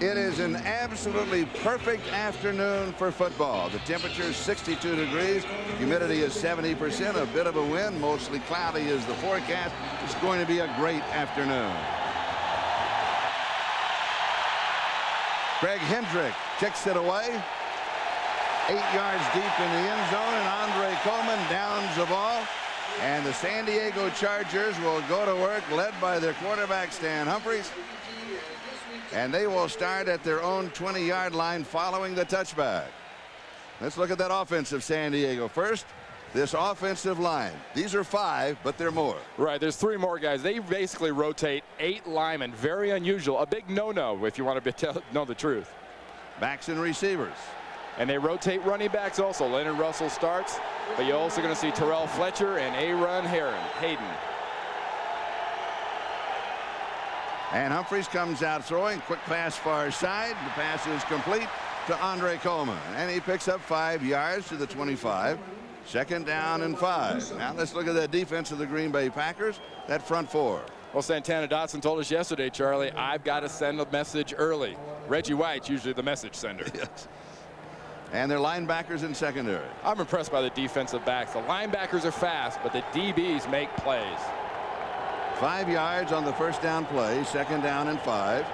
It is an absolutely perfect afternoon for football. The temperature is 62 degrees. Humidity is 70%. A bit of a wind. Mostly cloudy is the forecast. It's going to be a great afternoon. Greg Hendrick kicks it away. 8 yards deep in the end zone, and Andre Coleman downs the ball. And the San Diego Chargers will go to work, led by their quarterback, Stan Humphries. And they will start at their own 20-yard line following the touchback. Let's look at that offense of San Diego. First, this offensive line. These are 5, but they're more. Right, there's 3 more guys. They basically rotate 8 linemen. Very unusual. A big no-no if you want to know the truth. Backs and receivers. And they rotate running backs also. Leonard Russell starts, but you're also going to see Terrell Fletcher and Aaron Hayden. And Humphries comes out throwing. Quick pass far side. The pass is complete to Andre Coleman. And he picks up 5 yards to the 25. Second down and 5. Now let's look at the defense of the Green Bay Packers. That front 4. Well, Santana Dotson told us yesterday, Charlie, I've got to send a message early. Reggie White's usually the message sender. Yes. And their linebackers in secondary. I'm impressed by the defensive backs. The linebackers are fast, but the DBs make plays. 5 yards on the first down play. Second down and 5.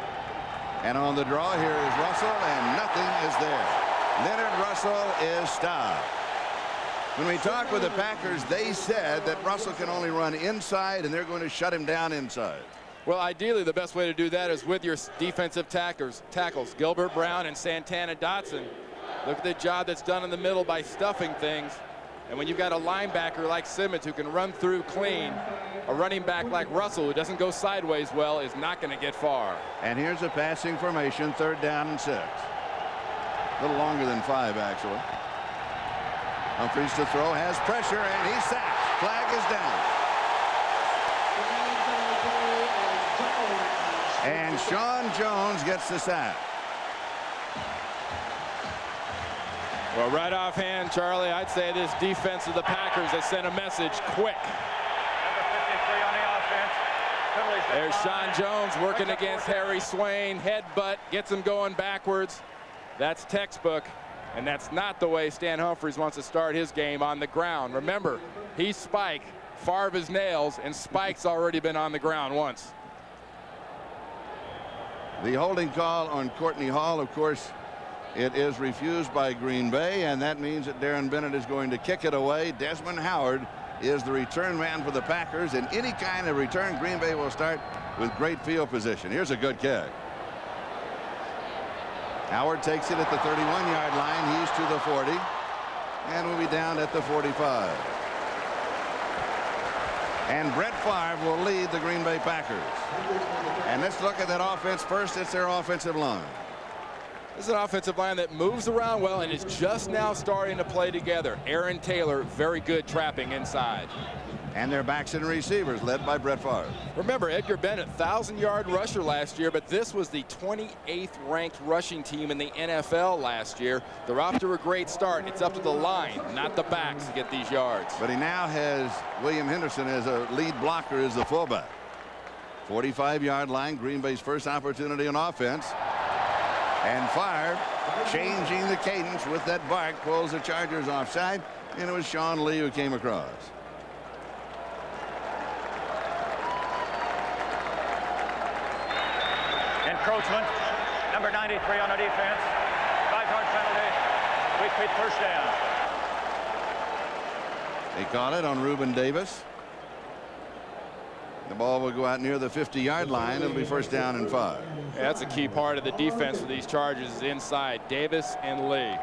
And on the draw here is Russell, and nothing is there. Leonard Russell is stopped. When we talked with the Packers, they said that Russell can only run inside, and they're going to shut him down inside. Well, ideally, the best way to do that is with your defensive tackles, Gilbert Brown and Santana Dotson. Look at the job that's done in the middle by stuffing things. And when you've got a linebacker like Simmons who can run through clean, a running back like Russell who doesn't go sideways well is not going to get far. And here's a passing formation, 3rd down and 6. A little longer than 5, actually. Humphries to throw, has pressure, and he's sacked. Flag is down. And Sean Jones gets the sack. Well, right offhand, Charlie, I'd say this defense of the Packers has sent a message quick. Number 53 on the offense. There's Sean Jones working against Harry Swain. Headbutt gets him going backwards. That's textbook, and that's not the way Stan Humphries wants to start his game on the ground. Remember, he's Spike, Favre is Nails, and Spike's already been on the ground once. The holding call on Courtney Hall, of course, it is refused by Green Bay, and that means that Darren Bennett is going to kick it away. Desmond Howard is the return man for the Packers. In any kind of return, Green Bay will start with great field position. Here's a good kick. Howard takes it at the 31-yard line. He's to the 40, and will be down at the 45. And Brett Favre will lead the Green Bay Packers. And let's look at that offense first. It's their offensive line. This is an offensive line that moves around well and is just now starting to play together. Aaron Taylor, very good trapping inside. And their backs and receivers led by Brett Favre. Remember, Edgar Bennett, 1,000-yard rusher last year, but this was the 28th ranked rushing team in the NFL last year. They're off to a great start. It's up to the line, not the backs, to get these yards. But he now has William Henderson as a lead blocker as the fullback. 45-yard line, Green Bay's first opportunity on offense. And Favre, changing the cadence with that bark, pulls the Chargers offside, and it was Sean Lee who came across. Encroachment. Number 93 on the defense. 5-yard penalty. Quick hit, first down. They caught it on Reuben Davis. The ball will go out near the 50-yard line. It'll be first down and 5. Yeah, that's a key part of the defense for these Chargers is inside. Davis and Lee.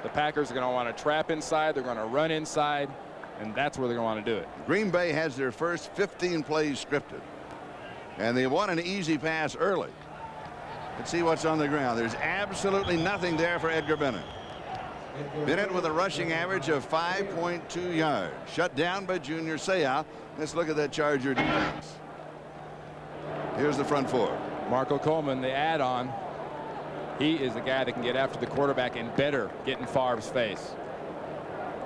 The Packers are going to want to trap inside. They're going to run inside, and that's where they're going to want to do it. Green Bay has their first 15 plays scripted, and they want an easy pass early. Let's see what's on the ground. There's absolutely nothing there for Edgar Bennett. Bennett with a rushing average of 5.2 yards. Shut down by Junior Seau. Let's look at that Charger defense. Here's the front 4. Marco Coleman, the add-on. He is the guy that can get after the quarterback and better get in Favre's face.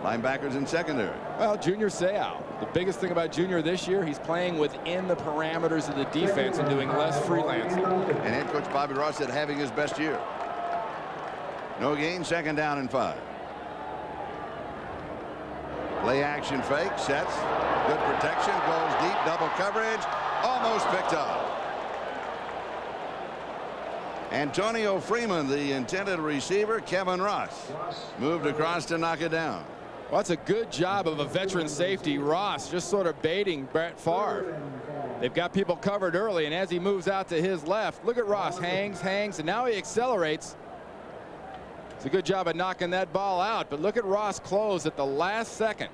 Linebackers in secondary. Well, Junior Seau, the biggest thing about Junior this year, he's playing within the parameters of the defense and doing less freelancing. And head coach Bobby Ross said having his best year. No gain, 2nd down and 5. Play action fake, sets, good protection, goes deep, double coverage, almost picked up. Antonio Freeman, the intended receiver, Kevin Ross, moved across to knock it down. Well, that's a good job of a veteran safety, Ross, just sort of baiting Brett Favre. They've got people covered early, and as he moves out to his left, look at Ross, hangs, and now he accelerates. It's a good job of knocking that ball out, but look at Ross close at the last second.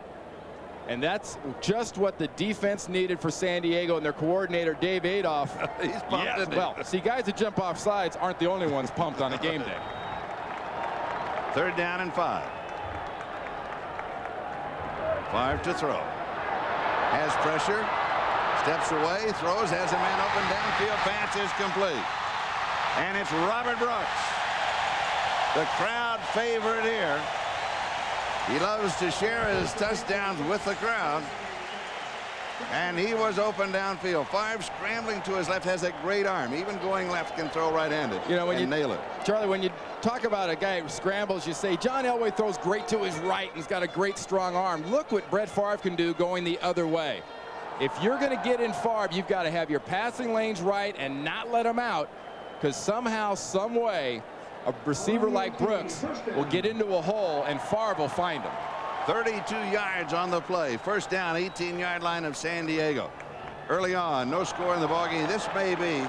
And that's just what the defense needed for San Diego and their coordinator, Dave Adolph. He's pumped. Yes, well, see, guys that jump off sides aren't the only ones pumped on a game day. 3rd down and 5. 5 to throw. Has pressure. Steps away. Throws. Has a man open downfield. Pass is complete. And it's Robert Brooks, the crowd favorite here. He loves to share his touchdowns with the crowd. And he was open downfield. Favre scrambling to his left, has a great arm. Even going left can throw right-handed. You know, when you nail it. Charlie, when you talk about a guy who scrambles, you say John Elway throws great to his right and he's got a great strong arm. Look what Brett Favre can do going the other way. If you're going to get in Favre, you've got to have your passing lanes right and not let him out, because somehow, some way, a receiver like Brooks will get into a hole and Favre will find him. 32 yards on the play. 1st down, 18-yard line of San Diego. Early on, no score in the ballgame. This may be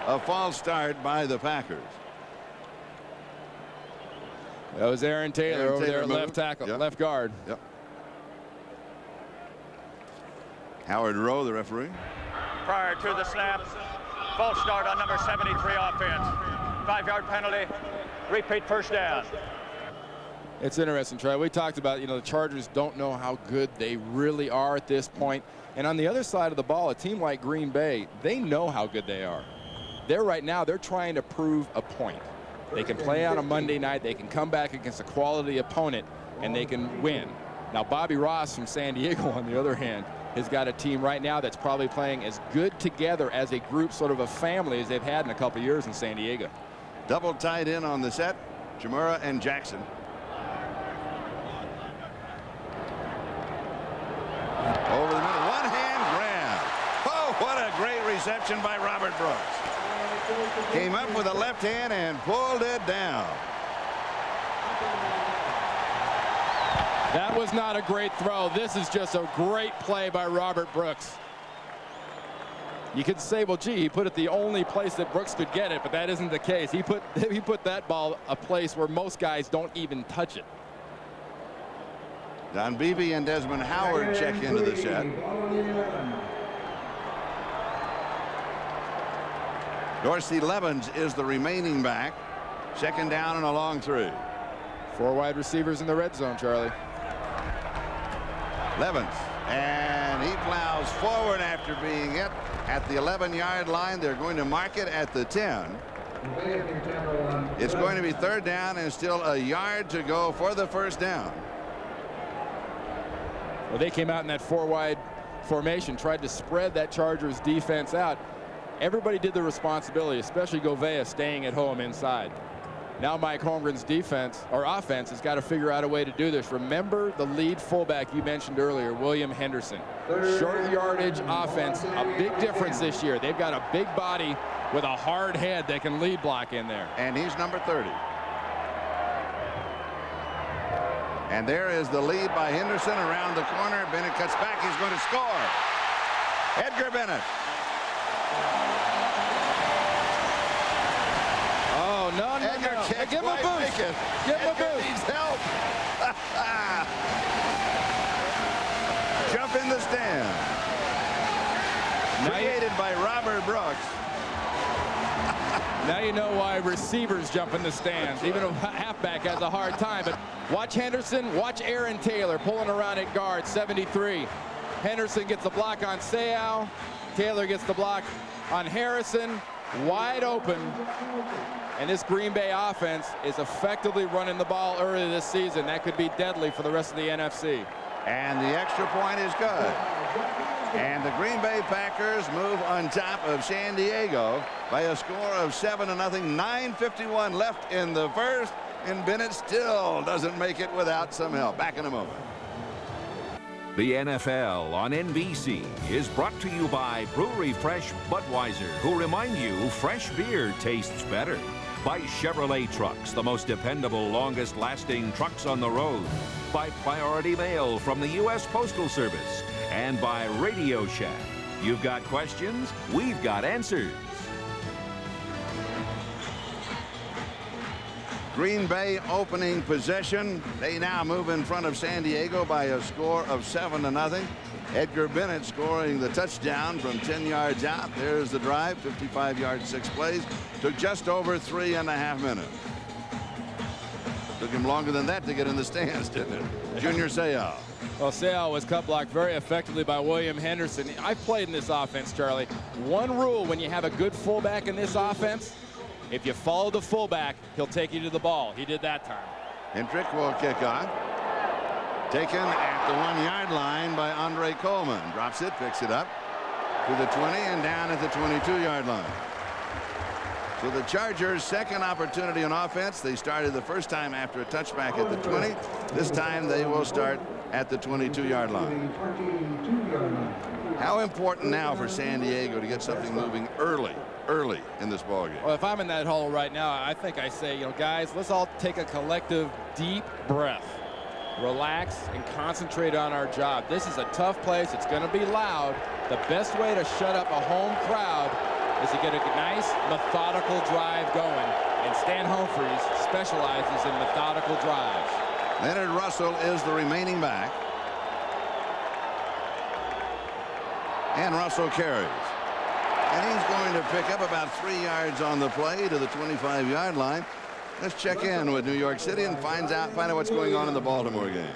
a false start by the Packers. That was Aaron Taylor over there at moved. left tackle, Yep. left guard. Yep. Howard Rowe, the referee. Prior to the snap, false start on number 73 offense. 5-yard penalty. Repeat 1st down. It's interesting, Trey. We talked about, the Chargers don't know how good they really are at this point. And on the other side of the ball, a team like Green Bay, they know how good they are. They're trying to prove a point. They can play on a Monday night. They can come back against a quality opponent, and they can win. Now, Bobby Ross from San Diego, on the other hand, has got a team right now that's probably playing as good together as a group, sort of a family, as they've had in a couple years in San Diego. Double tight in on the set. Jamura and Jackson. Over the middle. One-hand grab. Oh, what a great reception by Robert Brooks. Came up with a left hand and pulled it down. That was not a great throw. This is just a great play by Robert Brooks. You could say, well, gee, he put it the only place that Brooks could get it, but that isn't the case. He put that ball a place where most guys don't even touch it. Don Beebe and Desmond Howard check into the set. Dorsey Levens is the remaining back. 2nd down and a long 3. 4 wide receivers in the red zone, Charlie. Levens, and he plows forward after being hit at the 11-yard line. They're going to mark it at the 10. It's going to be 3rd down and still a yard to go for the 1st down. Well, they came out in that 4-wide formation, tried to spread that Chargers defense out. Everybody did the responsibility, especially Govea staying at home inside. Now Mike Holmgren's defense or offense has got to figure out a way to do this. Remember the lead fullback you mentioned earlier, William Henderson. Short yardage offense, a big difference this year. They've got a big body with a hard head that can lead block in there. And he's number 30. And there is the lead by Henderson around the corner. Bennett cuts back. He's going to score. Edgar Bennett. Oh, no. Edgar can't Give him a quite boost. make it. Give him a Edgar boost. needs help. Jump in the stand. Created by Robert Brooks. Now you know why receivers jump in the stands. Even a halfback has a hard time. But watch Henderson, watch Aaron Taylor pulling around at guard, 73. Henderson gets the block on Seau. Taylor gets the block on Harrison. Wide open. And this Green Bay offense is effectively running the ball early this season. That could be deadly for the rest of the NFC. And the extra point is good. And the Green Bay Packers move on top of San Diego by a score of 7-0. 9:51 left in the first, and Bennett still doesn't make it without some help. Back in a moment. The NFL on NBC is brought to you by Brewery Fresh Budweiser, who remind you fresh beer tastes better. By Chevrolet Trucks, the most dependable, longest-lasting trucks on the road. By Priority Mail from the U.S. Postal Service. And by Radio Shack. You've got questions, we've got answers. Green Bay opening possession. They now move in front of San Diego by a score of 7-0. Edgar Bennett scoring the touchdown from 10 yards out. There's the drive, 55 yards, 6 plays. Took just over 3.5 minutes. Took him longer than that to get in the stands, didn't it? Junior Seau. Well, Seau was cut blocked very effectively by William Henderson. I've played in this offense, Charlie. One rule when you have a good fullback in this offense, if you follow the fullback, he'll take you to the ball. He did that time. Hendrick will kick off. Taken at the 1-yard line by Andre Coleman. Drops it, picks it up to the 20 and down at the 22-yard line. So the Chargers' second opportunity on offense. They started the first time after a touchback at the 20. This time they will start at the 22-yard line. How important now for San Diego to get something moving early in this ballgame? Well, if I'm in that huddle right now, I think I say, guys, let's all take a collective deep breath. Relax and concentrate on our job. This is a tough place. It's going to be loud. The best way to shut up a home crowd is to get a nice methodical drive going. And Stan Humphries specializes in methodical drives. Leonard Russell is the remaining back. And Russell carries. And he's going to pick up about 3 yards on the play to the 25-yard line. Let's check in with New York City and find out what's going on in the Baltimore game.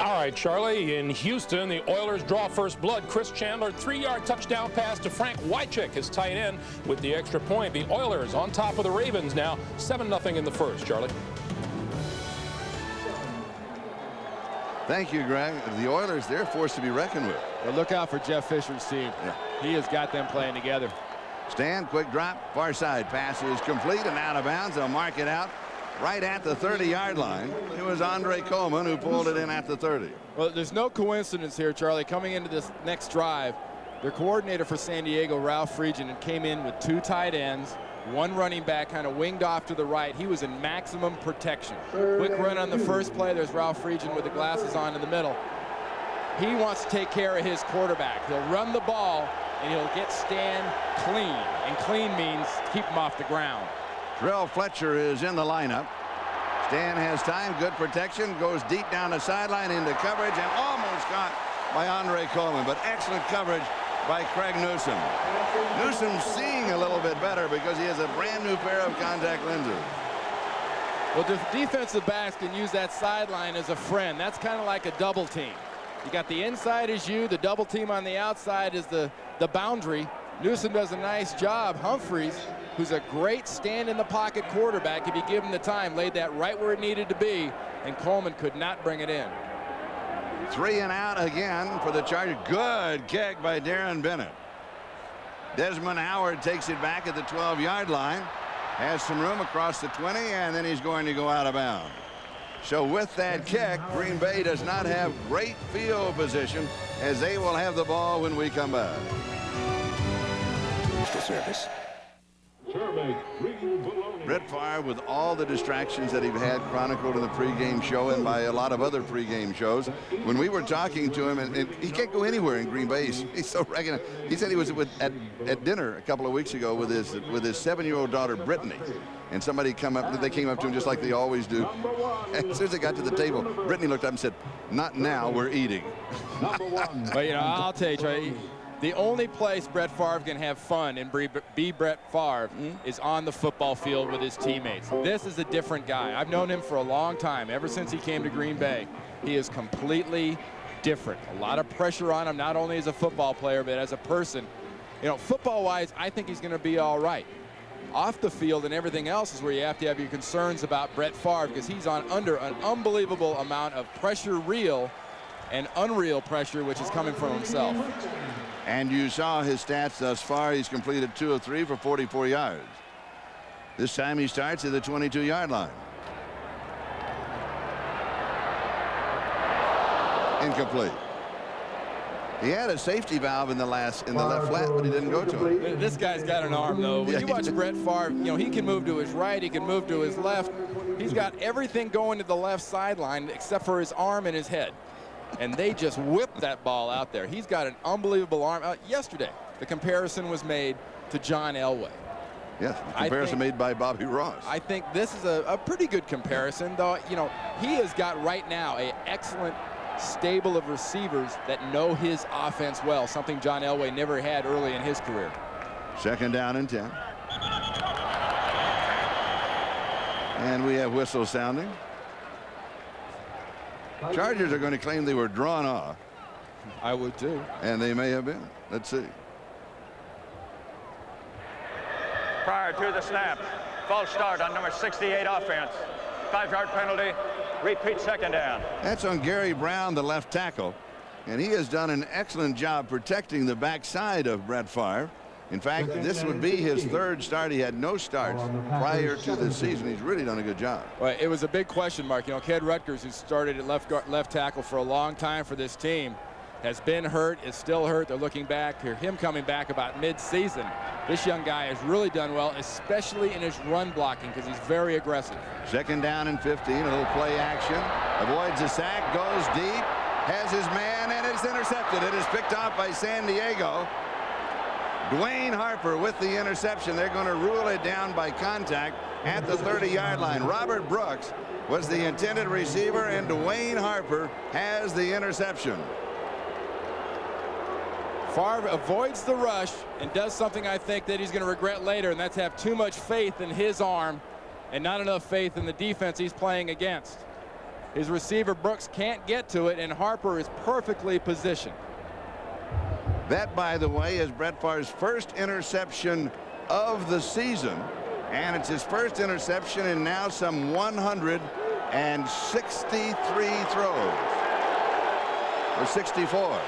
All right, Charlie, in Houston, the Oilers draw first blood. Chris Chandler, 3-yard touchdown pass to Frank Wycheck, his tight end, with the extra point. The Oilers on top of the Ravens now, 7-0 in the first, Charlie. Thank you, Greg. The Oilers, they're forced to be reckoned with. Well, look out for Jeff Fisher's team. Yeah. He has got them playing together. Stan, quick drop, far side pass is complete and out of bounds. They'll mark it out right at the 30-yard line. It was Andre Coleman who pulled it in at the 30. Well, there's no coincidence here, Charlie. Coming into this next drive, their coordinator for San Diego, Ralph Friedgen, came in with 2 tight ends, 1 running back kind of winged off to the right. He was in maximum protection. Quick run on the first play. There's Ralph Friedgen with the glasses on in the middle. He wants to take care of his quarterback. He'll run the ball, and he'll get Stan clean. And clean means keep him off the ground. Terrell Fletcher is in the lineup. Stan has time, good protection, goes deep down the sideline into coverage and almost caught by Andre Coleman, but excellent coverage by Craig Newsom. Newsom's seeing a little bit better because he has a brand new pair of contact lenses. Well, the defensive backs can use that sideline as a friend. That's kind of like a double team. You got the inside is you, the double team on the outside is the boundary. Newsom does a nice job. Humphries, who's a great stand-in-the-pocket quarterback, if you give him the time, laid that right where it needed to be, and Coleman could not bring it in. 3 and out again for the Chargers. Good kick by Darren Bennett. Desmond Howard takes it back at the 12-yard line. Has some room across the 20, and then he's going to go out of bounds. So with that kick, Green Bay does not have great field position as they will have the ball when we come back. Service. Brett Favre, with all the distractions that he had chronicled in the pregame show and by a lot of other pregame shows, when we were talking to him, and he can't go anywhere in Green Bay. He's so recognized. He said he was at dinner a couple of weeks ago with his 7-year-old daughter Brittany, and somebody came up to him just like they always do. And as soon as they got to the table, Brittany looked up and said, "Not now, we're eating." But I'll tell you, Trey, the only place Brett Favre can have fun and be Brett Favre is on the football field with his teammates. This is a different guy. I've known him for a long time, ever since he came to Green Bay. He is completely different. A lot of pressure on him, not only as a football player, but as a person. Football-wise, I think he's going to be all right. Off the field and everything else is where you have to have your concerns about Brett Favre, because he's under an unbelievable amount of pressure, real and unreal pressure, which is coming from himself. And you saw his stats thus far. He's completed 2 of 3 for 44 yards. This time he starts at the 22-yard line. Incomplete. He had a safety valve in the left flat, but he didn't go to it. This guy's got an arm, though. When you watch Brett Favre, you know, he can move to his right, he can move to his left. He's got everything going to the left sideline except for his arm and his head. And they just whipped that ball out there. He's got an unbelievable arm. Yesterday, the comparison was made to John Elway. Yes, comparison made by Bobby Ross. I think this is a pretty good comparison, though. You know, he has got right now an excellent stable of receivers that know his offense well, something John Elway never had early in his career. 2nd down and 10. And we have whistle sounding. Chargers are going to claim they were drawn off. I would too. And they may have been. Let's see. Prior to the snap, false start on number 68 offense. 5-yard penalty. Repeat 2nd down. That's on Gary Brown, the left tackle. And he has done an excellent job protecting the backside of Brett Favre. In fact, this would be his 3rd start. He had no starts prior to this season. He's really done a good job. Well, it was a big question mark. You know, Ken Rutgers, who started at left tackle for a long time for this team, has been hurt, is still hurt. They're looking back here, him coming back about mid-season. This young guy has really done well, especially in his run blocking, because he's very aggressive. 2nd down and 15, a little play action. Avoids a sack, goes deep, has his man, and it's intercepted. It is picked off by San Diego. Dwayne Harper with the interception. They're going to rule it down by contact at the 30-yard line. Robert Brooks was the intended receiver, and Dwayne Harper has the interception. Favre avoids the rush and does something I think that he's going to regret later, and that's have too much faith in his arm and not enough faith in the defense he's playing against. His receiver Brooks can't get to it, and Harper is perfectly positioned. That, by the way, is Brett Favre's first interception of the season, and it's his first interception in now some 163 throws, or 64.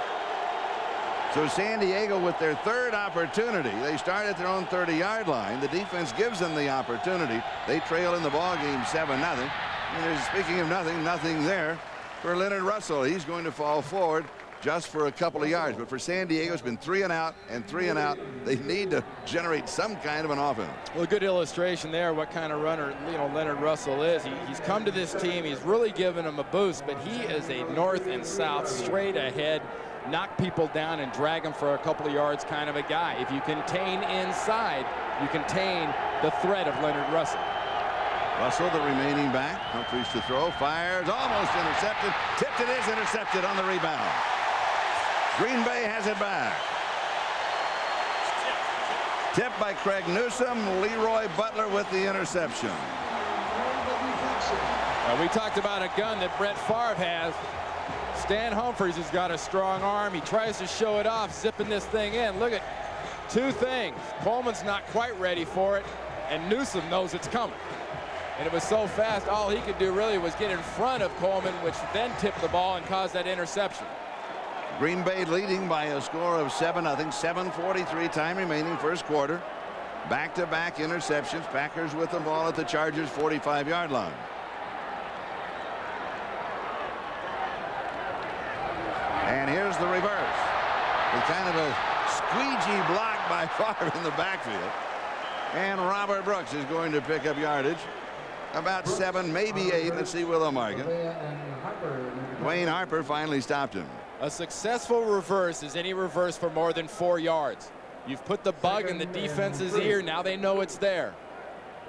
So San Diego with their 3rd opportunity. They start at their own 30-yard line. The defense gives them the opportunity. They trail in the ball game 7-0. And speaking of nothing there for Leonard Russell. He's going to fall forward just for a couple of yards. But for San Diego, it's been 3 and out and 3 and out. They need to generate some kind of an offense. Well, a good illustration there what kind of runner, you know, Leonard Russell is. He's come to this team. He's really given them a boost, but he is a north and south, straight ahead, knock people down and drag them for a couple of yards kind of a guy. If you contain inside, you contain the threat of Leonard Russell. Russell, the remaining back, Humphries to throw, fires, almost intercepted, tipped, it is intercepted on the rebound. Green Bay has it back. Tipped by Craig Newsome, Leroy Butler with the interception. We talked about a gun that Brett Favre has. Stan Humphries has got a strong arm. He tries to show it off, zipping this thing in. Look at 2 things. Coleman's not quite ready for it, and Newsome knows it's coming. And it was so fast, all he could do really was get in front of Coleman, which then tipped the ball and caused that interception. Green Bay leading by a score of 7-0. 7:43 time remaining, first quarter. Back-to-back interceptions. Packers with the ball at the Chargers' 45-yard line. And here's the reverse. With kind of a squeegee block by Favre in the backfield. And Robert Brooks is going to pick up yardage. About 7, maybe 8. Let's see Willow Markin. Dwayne Harper finally stopped him. A successful reverse is any reverse for more than 4 yards. You've put the bug in the defense's ear. Now they know it's there.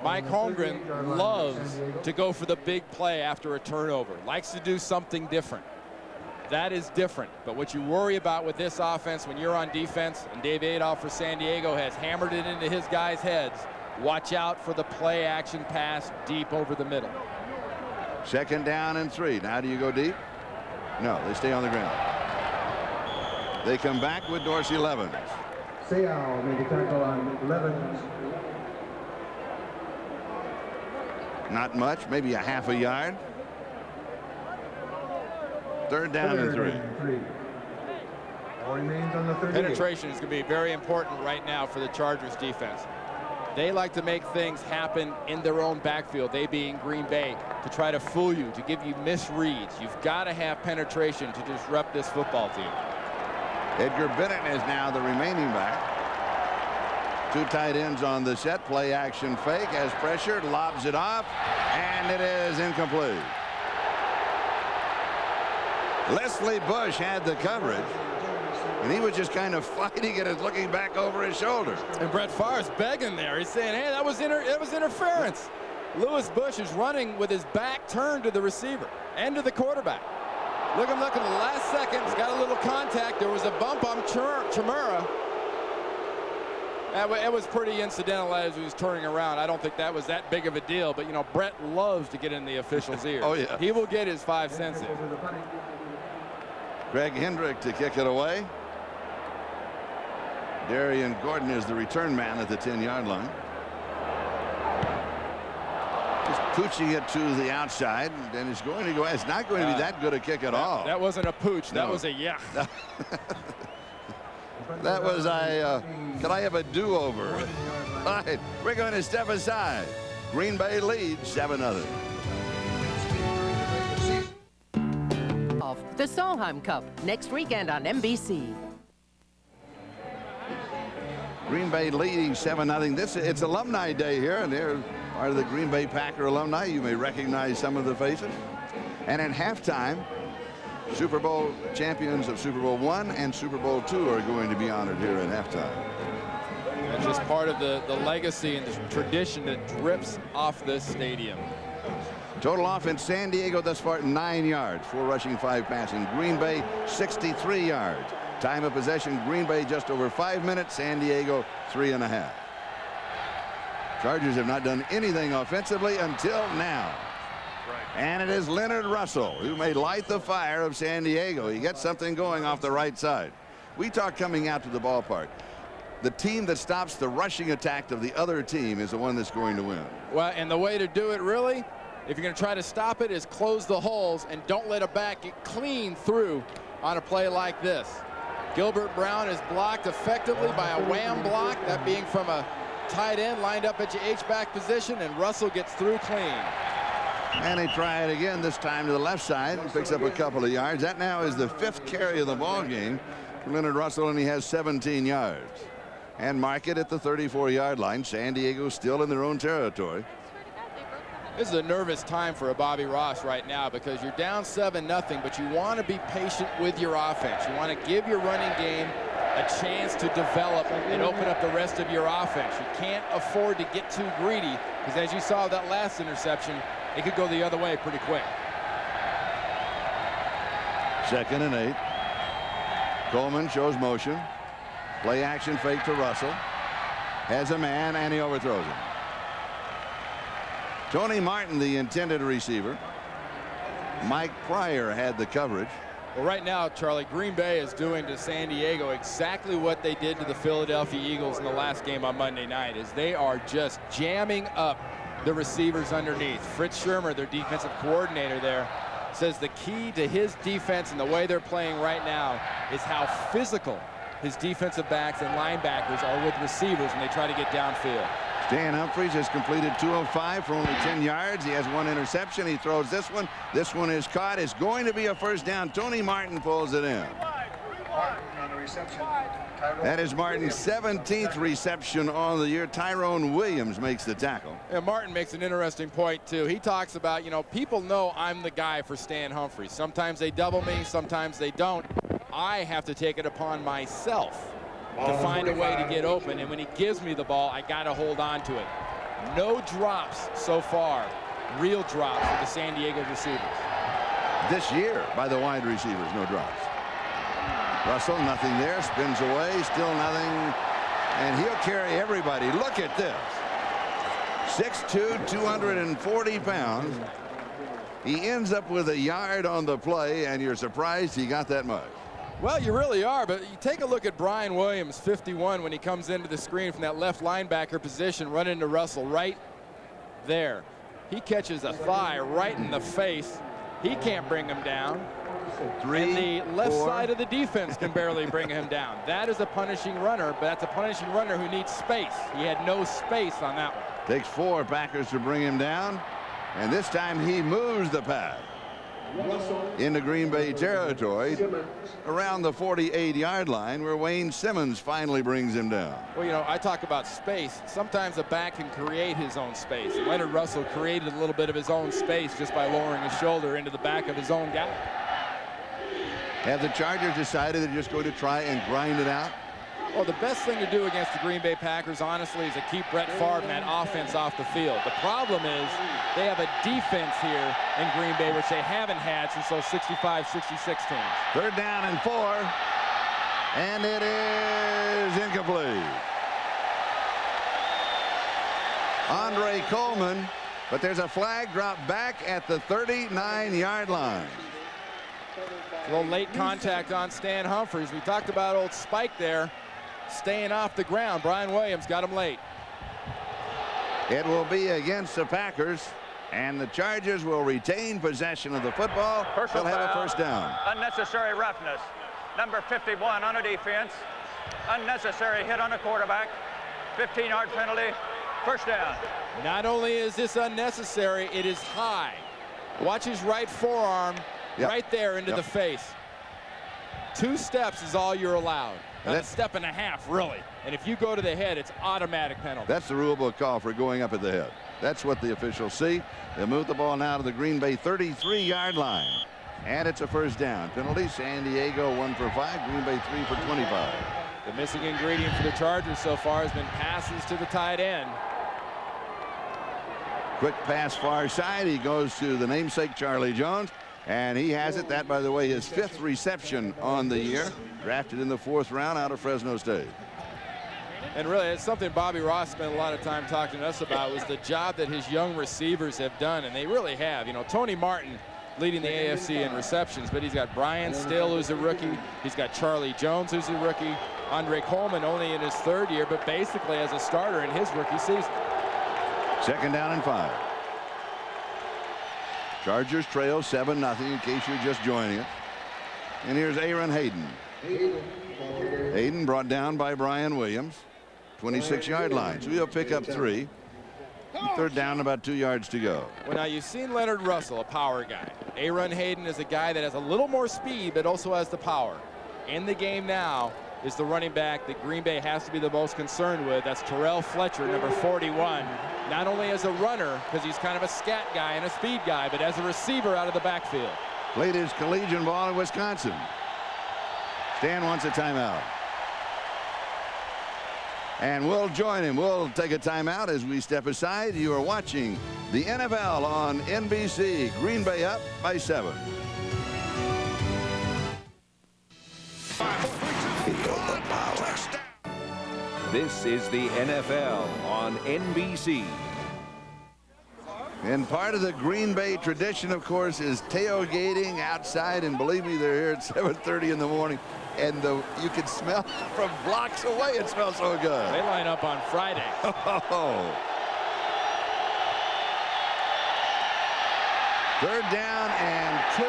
Mike Holmgren loves to go for the big play after a turnover. Likes to do something different. That is different. But what you worry about with this offense when you're on defense, and Dave Adolph for San Diego has hammered it into his guys' heads, watch out for the play action pass deep over the middle. 2nd down and 3. Now do you go deep? No, they stay on the ground. They come back with Dorsey Levens. Seau made the tackle on Levens. Not much, maybe a half a yard. 3rd down and 3. Ball remains on the 38. Penetration is going to be very important right now for the Chargers defense. They like to make things happen in their own backfield, they being Green Bay, to try to fool you, to give you misreads. You've got to have penetration to disrupt this football team. Edgar Bennett is now the remaining back. 2 tight ends on the set. Play action fake, has pressured, lobs it off, and it is incomplete. Leslie Bush had the coverage, and he was just kind of fighting it and looking back over his shoulder. And Brett Favre's begging there. He's saying, hey, that was interference. Lewis Bush is running with his back turned to the receiver and to the quarterback. Look at the last seconds, got a little contact. There was a bump on Chimera. It was pretty incidental as he was turning around. I don't think that was that big of a deal, but you know, Brett loves to get in the official's ear. Oh, yeah. He will get his 5 cents in. Greg Hendrick to kick it away. Darian Gordon is the return man at the 10-yard line. Just pooching it to the outside, and it's going to go. It's not going to be that good a kick at all. That wasn't a pooch. That was a yeah. That was could I have a do-over? All right, we're going to step aside. Green Bay leads 7-0. The Solheim Cup next weekend on NBC. Green Bay leading 7-0. It's Alumni Day here, and they're part of the Green Bay Packer alumni. You may recognize some of the faces. And at halftime, Super Bowl champions of Super Bowl I and Super Bowl II are going to be honored here at halftime. That's just part of the legacy and the tradition that drips off this stadium. Total offense, San Diego thus far 9 yards, 4 rushing, 5 passing. Green Bay 63 yards. Time of possession, Green Bay just over 5 minutes, San Diego 3.5. Chargers have not done anything offensively until now. And it is Leonard Russell who may light the fire of San Diego. He gets something going off the right side. We talk coming out to the ballpark. The team that stops the rushing attack of the other team is the one that's going to win. Well, and the way to do it, really, if you're going to try to stop it, is close the holes and don't let a back get clean through on a play like this. Gilbert Brown is blocked effectively by a wham block, that being from a tight end lined up at your H-back position, and Russell gets through clean. And they try it again, this time to the left side, and picks up a couple of yards. That now is the 5th carry of the ball game for Leonard Russell, and he has 17 yards. And mark it at the 34-yard line. San Diego still in their own territory. This is a nervous time for a Bobby Ross right now because you're down 7-0, but you want to be patient with your offense. You want to give your running game a chance to develop and open up the rest of your offense. You can't afford to get too greedy because, as you saw that last interception, it could go the other way pretty quick. 2nd and 8. Coleman shows motion. Play action fake to Russell. Has a man, and he overthrows him. Tony Martin, the intended receiver. Mike Pryor had the coverage. Well, right now, Charlie, Green Bay is doing to San Diego exactly what they did to the Philadelphia Eagles in the last game on Monday night, is they are just jamming up the receivers underneath. Fritz Shermer, their defensive coordinator there, says the key to his defense and the way they're playing right now is how physical his defensive backs and linebackers are with receivers when they try to get downfield. Stan Humphries has completed 2 of 5 for only 10 yards. He has 1 interception. He throws this one. This one is caught. It's going to be a first down. Tony Martin pulls it in. That is Martin's 17th reception on the year. Tyrone Williams makes the tackle. And Martin makes an interesting point, too. He talks about, you know, people know I'm the guy for Stan Humphries. Sometimes they double me, sometimes they don't. I have to take it upon myself to find a way to get open, and when he gives me the ball, I got to hold on to it. No drops so far, real drops for the San Diego receivers. This year by the wide receivers, no drops. Russell, nothing there, spins away, still nothing, and he'll carry everybody. Look at this. 6'2", 240 pounds. He ends up with a yard on the play, and you're surprised he got that much. Well, you really are, but you take a look at Brian Williams, 51, when he comes into the screen from that left linebacker position, running to Russell right there. He catches a thigh right in the face. He can't bring him down. And the left side of the defense can barely bring him down. That is a punishing runner, but that's a punishing runner who needs space. He had no space on that one. Takes 4 Packers to bring him down. And this time he moves the pass into Green Bay territory around the 48-yard line, where Wayne Simmons finally brings him down. Well, you know, I talk about space. Sometimes a back can create his own space. And Leonard Russell created a little bit of his own space just by lowering his shoulder into the back of his own guy. Have the Chargers decided they're just going to try and grind it out? Well, the best thing to do against the Green Bay Packers, honestly, is to keep Brett Favre and that offense off the field. The problem is they have a defense here in Green Bay, which they haven't had since those 65, 66 teams. 3rd down and 4. And it is incomplete. Andre Coleman, but there's a flag drop back at the 39-yard line. A little late contact on Stan Humphries. We talked about old Spike there, staying off the ground. Brian Williams got him late. It will be against the Packers, and the Chargers will retain possession of the football. They'll have a 1st down. Unnecessary roughness. Number 51 on a defense. Unnecessary hit on a quarterback. 15-yard penalty. 1st down. Not only is this unnecessary, it is high. Watch his right forearm. Yep. Right there into the face. 2 steps is all you're allowed. Not a step and a half, really. And if you go to the head, it's automatic penalty. That's the rule book call for going up at the head. That's what the officials see. They move the ball now to the Green Bay 33-yard line. And it's a 1st down. Penalty. San Diego 1 for 5. Green Bay 3 for 25. The missing ingredient for the Chargers so far has been passes to the tight end. Quick pass far side. He goes to the namesake Charlie Jones. And he has it. That, by the way, his 5th reception on the year. Drafted in the 4th round out of Fresno State. And really, it's something Bobby Ross spent a lot of time talking to us about, was the job that his young receivers have done. And they really have. You know, Tony Martin leading the AFC in receptions, but he's got Brian Still, who's a rookie. He's got Charlie Jones, who's a rookie. Andre Coleman only in his 3rd year, but basically as a starter in his rookie season. 2nd down and 5. Chargers trail 7-0 in case you're just joining us. And here's Aaron Hayden. Hayden brought down by Brian Williams. 26-yard line. So he'll pick up 3. 3rd down, about 2 yards to go. Well, now you've seen Leonard Russell, a power guy. Aaron Hayden is a guy that has a little more speed, but also has the power. In the game now is the running back that Green Bay has to be the most concerned with. That's Terrell Fletcher, number 41. Not only as a runner, because he's kind of a scat guy and a speed guy, but as a receiver out of the backfield. Played his collegiate ball in Wisconsin. Stan wants a timeout. And we'll join him. We'll take a timeout as we step aside. You are watching the NFL on NBC. Green Bay up by 7. This is the NFL on NBC. And part of the Green Bay tradition, of course, is tailgating outside. And believe me, they're here at 7:30 in the morning. And you can smell from blocks away. It smells so good. They line up on Friday. Oh. 3rd down and 2.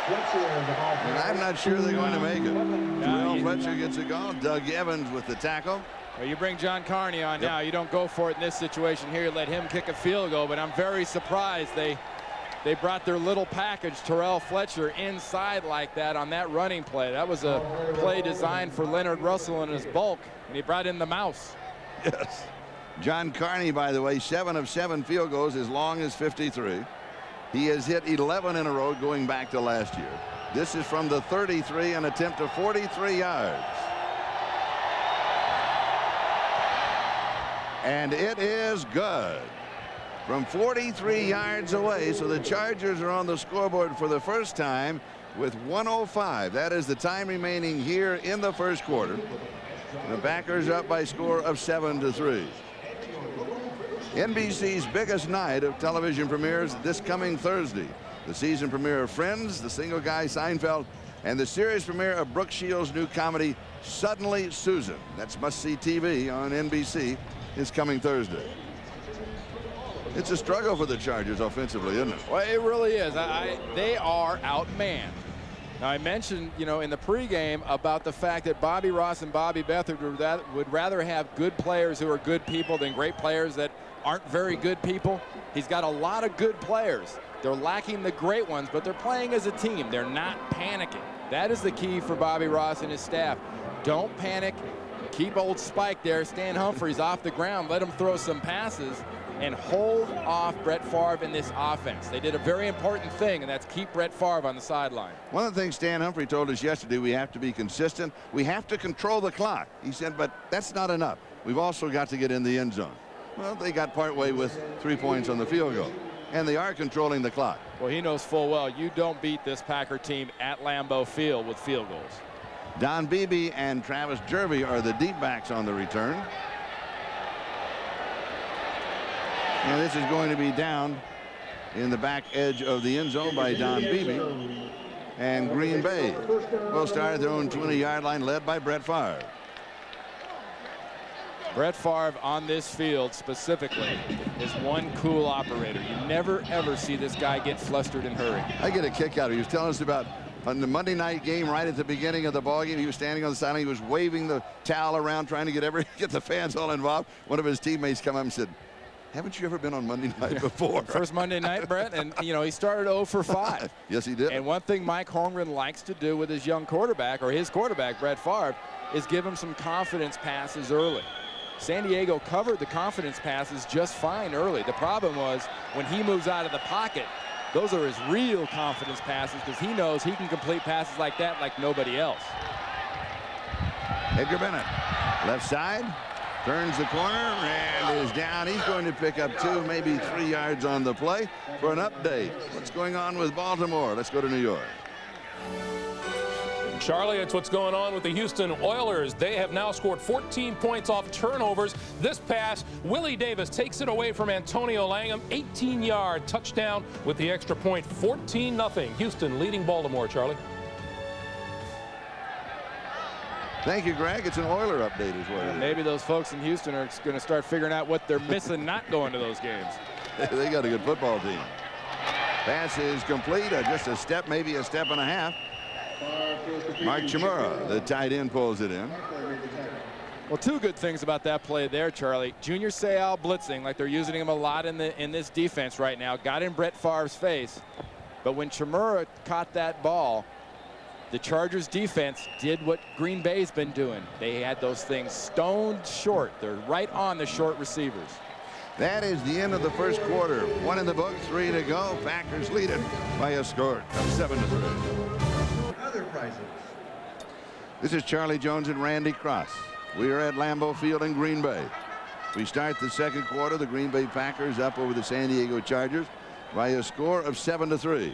And I'm not sure they're going to make it. Terrell Fletcher gets a goal. Doug Evans with the tackle. Well, you bring John Carney on now. You don't go for it in this situation here. You let him kick a field goal. But I'm very surprised they brought their little package, Terrell Fletcher, inside like that on that running play. That was a play designed for Leonard Russell in his bulk, and he brought in the mouse. Yes. John Carney, by the way, 7 of 7 field goals as long as 53. He has hit 11 in a row going back to last year. This is from the 33, an attempt of 43 yards. And it is good. From 43 yards away, so the Chargers are on the scoreboard for the first time with 1:05. That is the time remaining here in the 1st quarter. The Packers up by a score of 7-3. NBC's biggest night of television premieres this coming Thursday. The season premiere of Friends, The Single Guy, Seinfeld, and the series premiere of Brooke Shields' new comedy, Suddenly Susan. That's must-see TV on NBC. Is coming Thursday. It's a struggle for the Chargers offensively, isn't it? Well, it really is. They are outmanned. Now, I mentioned, in the pregame about the fact that Bobby Ross and Bobby Beathard would rather have good players who are good people than great players that aren't very good people. He's got a lot of good players. They're lacking the great ones, but they're playing as a team. They're not panicking. That is the key for Bobby Ross and his staff. Don't panic. Keep old Spike there, Stan Humphries, off the ground. Let him throw some passes and hold off Brett Favre in this offense. They did a very important thing, and that's keep Brett Favre on the sideline. One of the things Stan Humphrey told us yesterday, we have to be consistent. We have to control the clock. He said, but that's not enough. We've also got to get in the end zone. Well, they got partway with 3 points on the field goal, and they are controlling the clock. Well, he knows full well you don't beat this Packer team at Lambeau Field with field goals. Don Beebe and Travis Jervey are the deep backs on the return. And this is going to be down in the back edge of the end zone by Don Beebe. And Green Bay will start at their own 20-yard line, led by Brett Favre. Brett Favre on this field specifically is one cool operator. You never, ever see this guy get flustered and hurry. I get a kick out of it. He was telling us about on the Monday night game right at the beginning of the ball game. He was standing on the sideline. He was waving the towel around, trying to get the fans all involved. One of his teammates come up and said, haven't you ever been on Monday night before? First Monday night, Brett, and he started 0 for 5. Yes, he did. And one thing Mike Holmgren likes to do with his young quarterback, or his quarterback, Brett Favre, is give him some confidence passes early. San Diego covered the confidence passes just fine early. The problem was when he moves out of the pocket, those are his real confidence passes because he knows he can complete passes like that like nobody else. Edgar Bennett, left side, turns the corner and is down. He's going to pick up 2, maybe 3 yards on the play. For an update, what's going on with Baltimore? Let's go to New York. Charlie, it's what's going on with the Houston Oilers. They have now scored 14 points off turnovers. This pass, Willie Davis takes it away from Antonio Langham. 18-yard touchdown with the extra point. 14-0. Houston leading Baltimore, Charlie. Thank you, Greg. It's an Oiler update as well. Maybe those folks in Houston are going to start figuring out what they're missing not going to those games. They got a good football team. Pass is complete. Just a step, maybe a step and a half. Mark Chmura, the tight end, pulls it in. Well, 2 good things about that play there, Charlie. Junior Seau blitzing, like they're using him a lot in this defense right now, got in Brett Favre's face. But when Chmura caught that ball, the Chargers defense did what Green Bay's been doing. They had those things stoned short. They're right on the short receivers. That is the end of the first quarter. 1 in the book, 3 to go. Packers lead it by a score of 7-3. Other prizes. This is Charlie Jones and Randy Cross. We are at Lambeau Field in Green Bay. We start the second quarter. The Green Bay Packers up over the San Diego Chargers by a score of 7-3.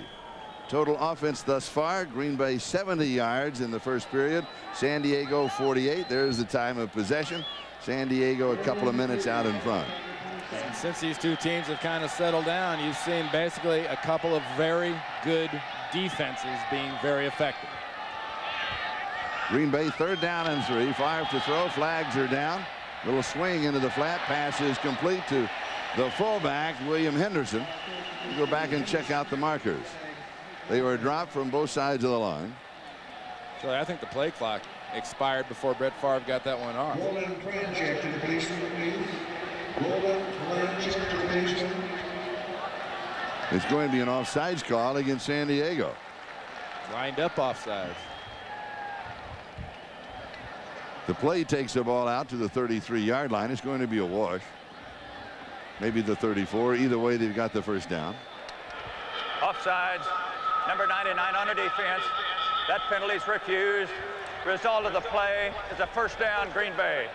Total offense thus far, Green Bay 70 yards in the first period. San Diego 48. There's the time of possession. San Diego a couple of minutes out in front. And since these 2 teams have kind of settled down, you've seen basically a couple of very good defenses being very effective. Green Bay 3rd down and 3. 5 to throw. Flags are down. Little swing into the flat. Pass is complete to the fullback, William Henderson. We'll go back and check out the markers. They were dropped from both sides of the line. So I think the play clock expired before Brett Favre got that one off. Roland Planchek to the baseline, please. Roland Planchek to the baseline. It's going to be an offsides call against San Diego. Lined up offsides. The play takes the ball out to the 33-yard line. It's going to be a wash. Maybe the 34. Either way, they've got the first down. Offsides. Number 99 on the defense. That penalty's refused. Result of the play is a first down, Green Bay.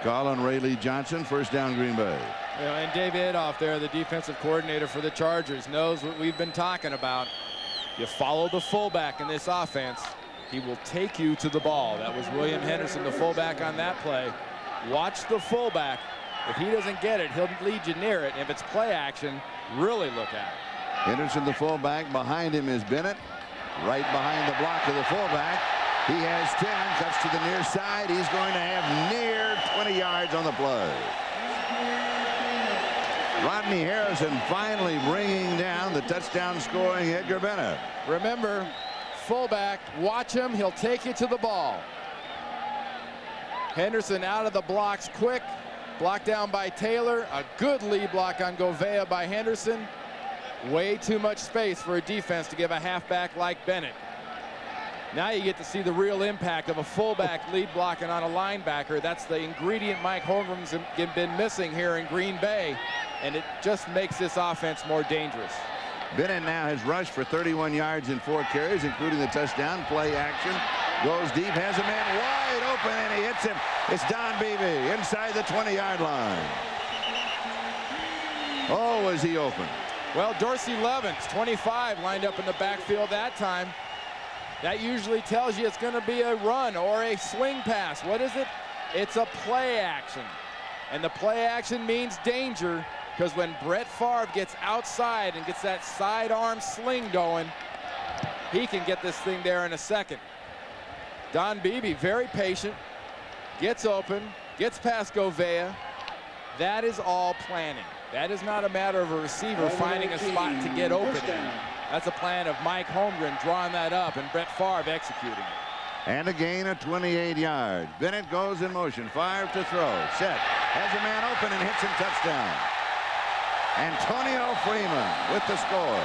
Colin Rayleigh Johnson, first down, Green Bay. And Dave Adolph there, the defensive coordinator for the Chargers, knows what we've been talking about. You follow the fullback in this offense, he will take you to the ball. That was William Henderson, the fullback on that play. Watch the fullback. If he doesn't get it, he'll lead you near it. If it's play action, really look at it. Henderson, the fullback. Behind him is Bennett. Right behind the block of the fullback. He has 10, cuts to the near side. He's going to have near 20 yards on the play. Rodney Harrison finally bringing down the touchdown scoring Edgar Bennett. Remember, fullback, watch him. He'll take you to the ball. Henderson out of the blocks quick. Blocked down by Taylor. A good lead block on Govea by Henderson. Way too much space for a defense to give a halfback like Bennett. Now you get to see the real impact of a fullback lead blocking on a linebacker. That's the ingredient Mike Holmgren's been missing here in Green Bay, and it just makes this offense more dangerous. Bennett now has rushed for 31 yards in 4 carries, including the touchdown. Play action. Goes deep, has a man wide open, and he hits him. It's Don Beebe inside the 20-yard line. Oh, was he open. Well, Dorsey Levens, 25, lined up in the backfield that time. That usually tells you it's going to be a run or a swing pass. What is it? It's a play action. And the play action means danger, because when Brett Favre gets outside and gets that sidearm sling going, he can get this thing there in a second. Don Beebe, very patient, gets open, gets past Govea. That is all planning. That is not a matter of a receiver finding a spot to get open. That's a plan of Mike Holmgren drawing that up and Brett Favre executing it. And a gain of 28 yards. Bennett goes in motion. Favre to throw. Set. Has a man open and hits him. Touchdown. Antonio Freeman with the score.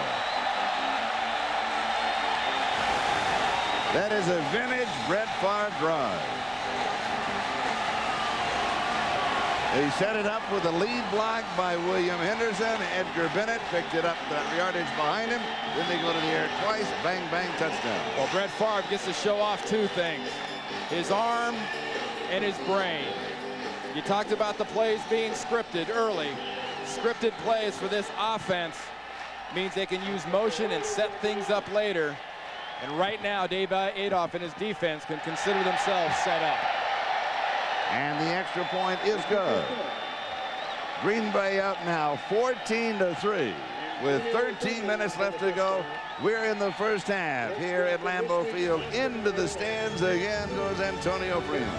That is a vintage Brett Favre drive. He set it up with a lead block by William Henderson. Edgar Bennett picked it up the yardage behind him. Then they go to the air twice. Bang, bang, touchdown. Well, Brett Favre gets to show off 2 things. His arm and his brain. You talked about the plays being scripted early. Scripted plays for this offense means they can use motion and set things up later. And right now, Dave Adolph and his defense can consider themselves set up. And the extra point is good. Green Bay up now 14-3 with 13 minutes left to go. We're in the first half here at Lambeau Field. Into the stands again goes Antonio Freeman.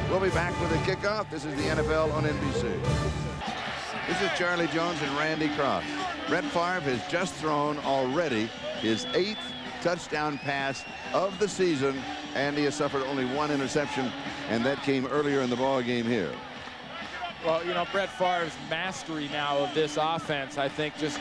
We'll be back with the kickoff. This is the NFL on NBC. This is Charlie Jones and Randy Cross. Brett Favre has just thrown already his 8th touchdown pass of the season, and he has suffered only 1 interception, and that came earlier in the ball game here. Well, you know, Brett Favre's mastery now of this offense, I think, just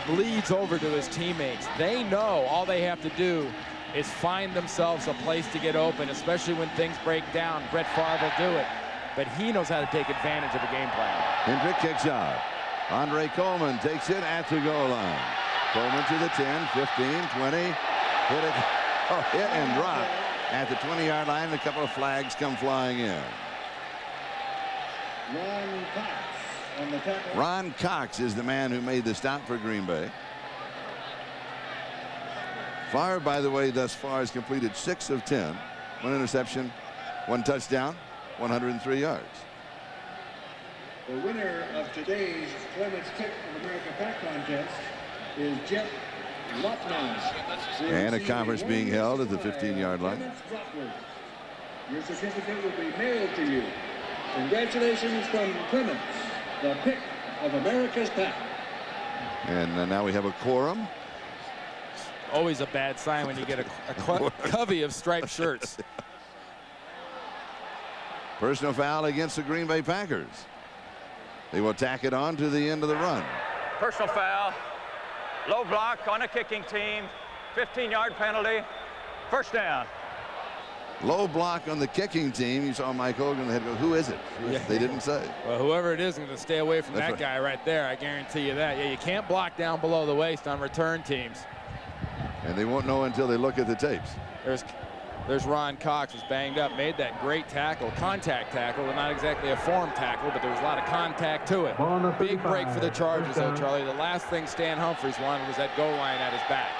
bleeds over to his teammates. They know all they have to do is find themselves a place to get open, especially when things break down. Brett Favre will do it, but he knows how to take advantage of a game plan. Hendrick kicks out. Andre Coleman takes it at the goal line. Coleman to the 10, 15, 20. Hit it. Oh, hit and drop at the 20-yard line. A couple of flags come flying in. Ron Cox on the tackle. Ron Cox is the man who made the stop for Green Bay. Favre, by the way, thus far has completed 6 of 10. 1 interception, 1 touchdown, 103 yards. The winner of today's Clements Pick of America Pack Contest is Jeff Lotman. And a conference being held at the 15-yard line. Your certificate will be mailed to you. Congratulations from Clements, the pick of America's Pack. And now we have a quorum. Always a bad sign when you get a covey of striped shirts. Personal foul against the Green Bay Packers. They will tack it on to the end of the run. Personal foul. Low block on a kicking team. 15-yard penalty. First down. Low block on the kicking team. You saw Mike Hogan. They had to go, who is it? They didn't say. Well, whoever it is going to stay away from that guy right there. I guarantee you that. Yeah, you can't block down below the waist on return teams. And they won't know until they look at the tapes. There's Ron Cox, was banged up, made that great tackle, contact tackle, but not exactly a form tackle, but there was a lot of contact to it. Big break for the Chargers, though, Charlie. The last thing Stan Humphries wanted was that goal line at his back.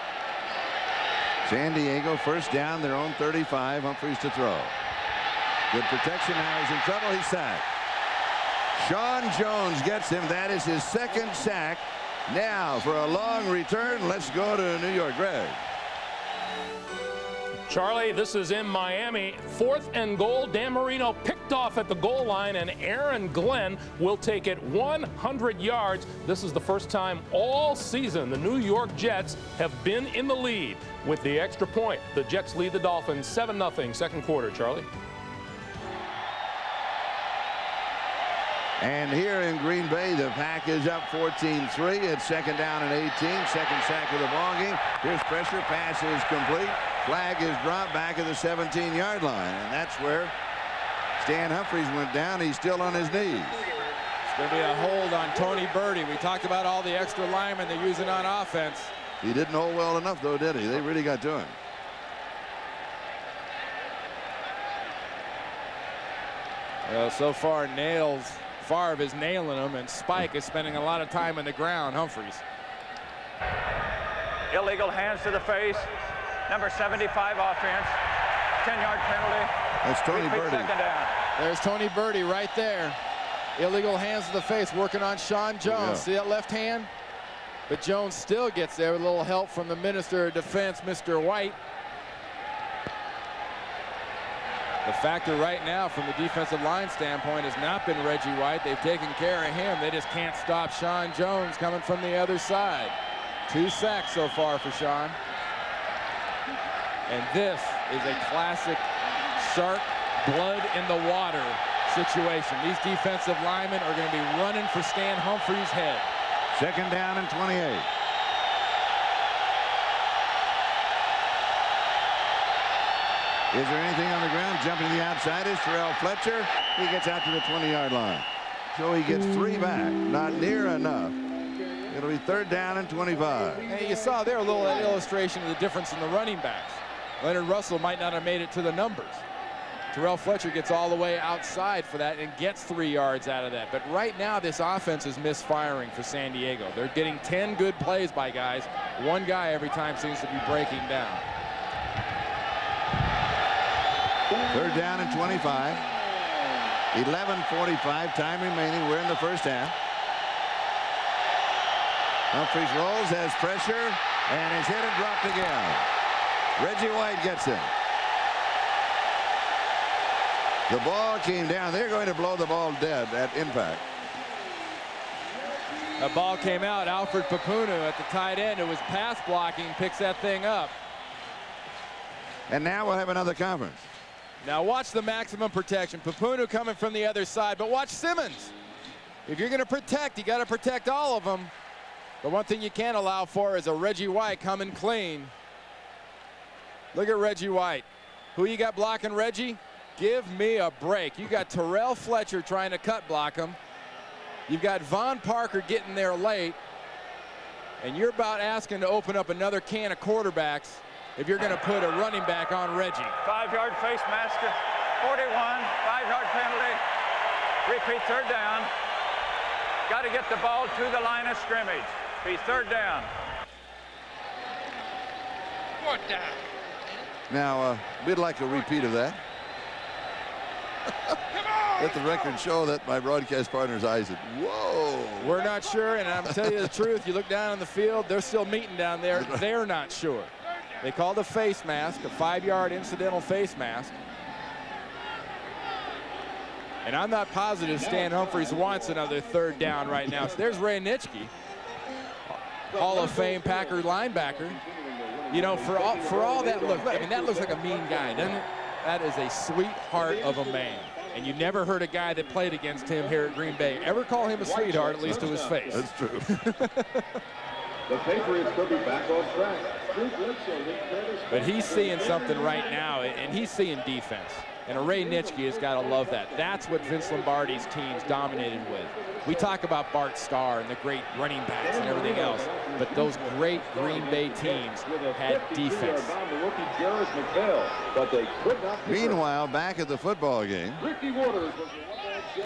San Diego first down, their own 35. Humphries to throw. Good protection. Now he's in trouble. He's sacked. Sean Jones gets him. That is his 2nd sack. Now for a long return, let's go to New York. Greg. Charlie, this is in Miami. 4th and goal. Dan Marino picked off at the goal line, and Aaron Glenn will take it 100 yards. This is the first time all season the New York Jets have been in the lead. With the extra point, the Jets lead the Dolphins 7-0 second quarter, Charlie. And here in Green Bay, the Pack is up 14-3. It's second down and 18. Second sack of the ball game. Here's pressure. Pass is complete. Flag is dropped back at the 17-yard line. And that's where Stan Humphries went down. He's still on his knees. It's going to be a hold on Tony Birdie. We talked about all the extra linemen they're using on offense. He didn't hold well enough, though, did he? They really got to him. Well, so far, Favre is nailing him, and Spike is spending a lot of time on the ground. Humphries. Illegal hands to the face. Number 75 offense. 10-yard penalty. That's Tony Birdie. Second down. There's Tony Birdie right there. Illegal hands to the face, working on Sean Jones. Yeah. See that left hand? But Jones still gets there with a little help from the Minister of Defense, Mr. White. The factor right now from the defensive line standpoint has not been Reggie White. They've taken care of him. They just can't stop Sean Jones coming from the other side. 2 sacks so far for Sean. And this is a classic shark blood in the water situation. These defensive linemen are going to be running for Stan Humphries' head. Second down and 28. Is there anything on the ground? Jumping to the outside is Terrell Fletcher. He gets out to the 20-yard line. So he gets 3 back. Not near enough. It'll be third down and 25. Hey, you saw there a little illustration of the difference in the running backs. Leonard Russell might not have made it to the numbers. Terrell Fletcher gets all the way outside for that and gets 3 yards out of that. But right now, this offense is misfiring for San Diego. They're getting 10 good plays by guys. 1 guy every time seems to be breaking down. Third down and 25. 11:45 time remaining. We're in the first half. Humphries rolls, has pressure, and is hit and dropped again. Reggie White gets him. The ball came down. They're going to blow the ball dead at impact. The ball came out. Alfred Papunu at the tight end, who was pass blocking, picks that thing up. And now we'll have another conference. Now watch the maximum protection. Papunu coming from the other side, but watch Simmons. If you're going to protect, you got to protect all of them. The one thing you can't allow for is a Reggie White coming clean. Look at Reggie White. Who you got blocking Reggie? Give me a break. You got Terrell Fletcher trying to cut block him. You've got Von Parker getting there late. And you're about asking to open up another can of quarterbacks if you're going to put a running back on Reggie. 5-yard face mask. 41. 5-yard penalty. Repeat third down. Got to get the ball to the line of scrimmage. Be third down. Fourth down. Now, we'd like a repeat of that. Let the record show that my broadcast partner's eyes said, whoa. We're not sure, and I'm telling you the truth. You look down on the field, they're still meeting down there. They're not sure. They called a face mask, a 5-yard incidental face mask. And I'm not positive Stan Humphries wants another third down right now. So there's Ray Nitschke, Hall of Fame Packer linebacker. You know, for all that look, I mean, that looks like a mean guy, doesn't it? That is a sweetheart of a man. And you never heard a guy that played against him here at Green Bay ever call him a sweetheart, at least to his face. That's true. The Patriots could be back on track. But he's seeing something right now, and he's seeing defense. And Ray Nitschke has got to love that. That's what Vince Lombardi's teams dominated with. We talk about Bart Starr and the great running backs and everything else, but those great Green Bay teams had defense. Meanwhile, back at the football game,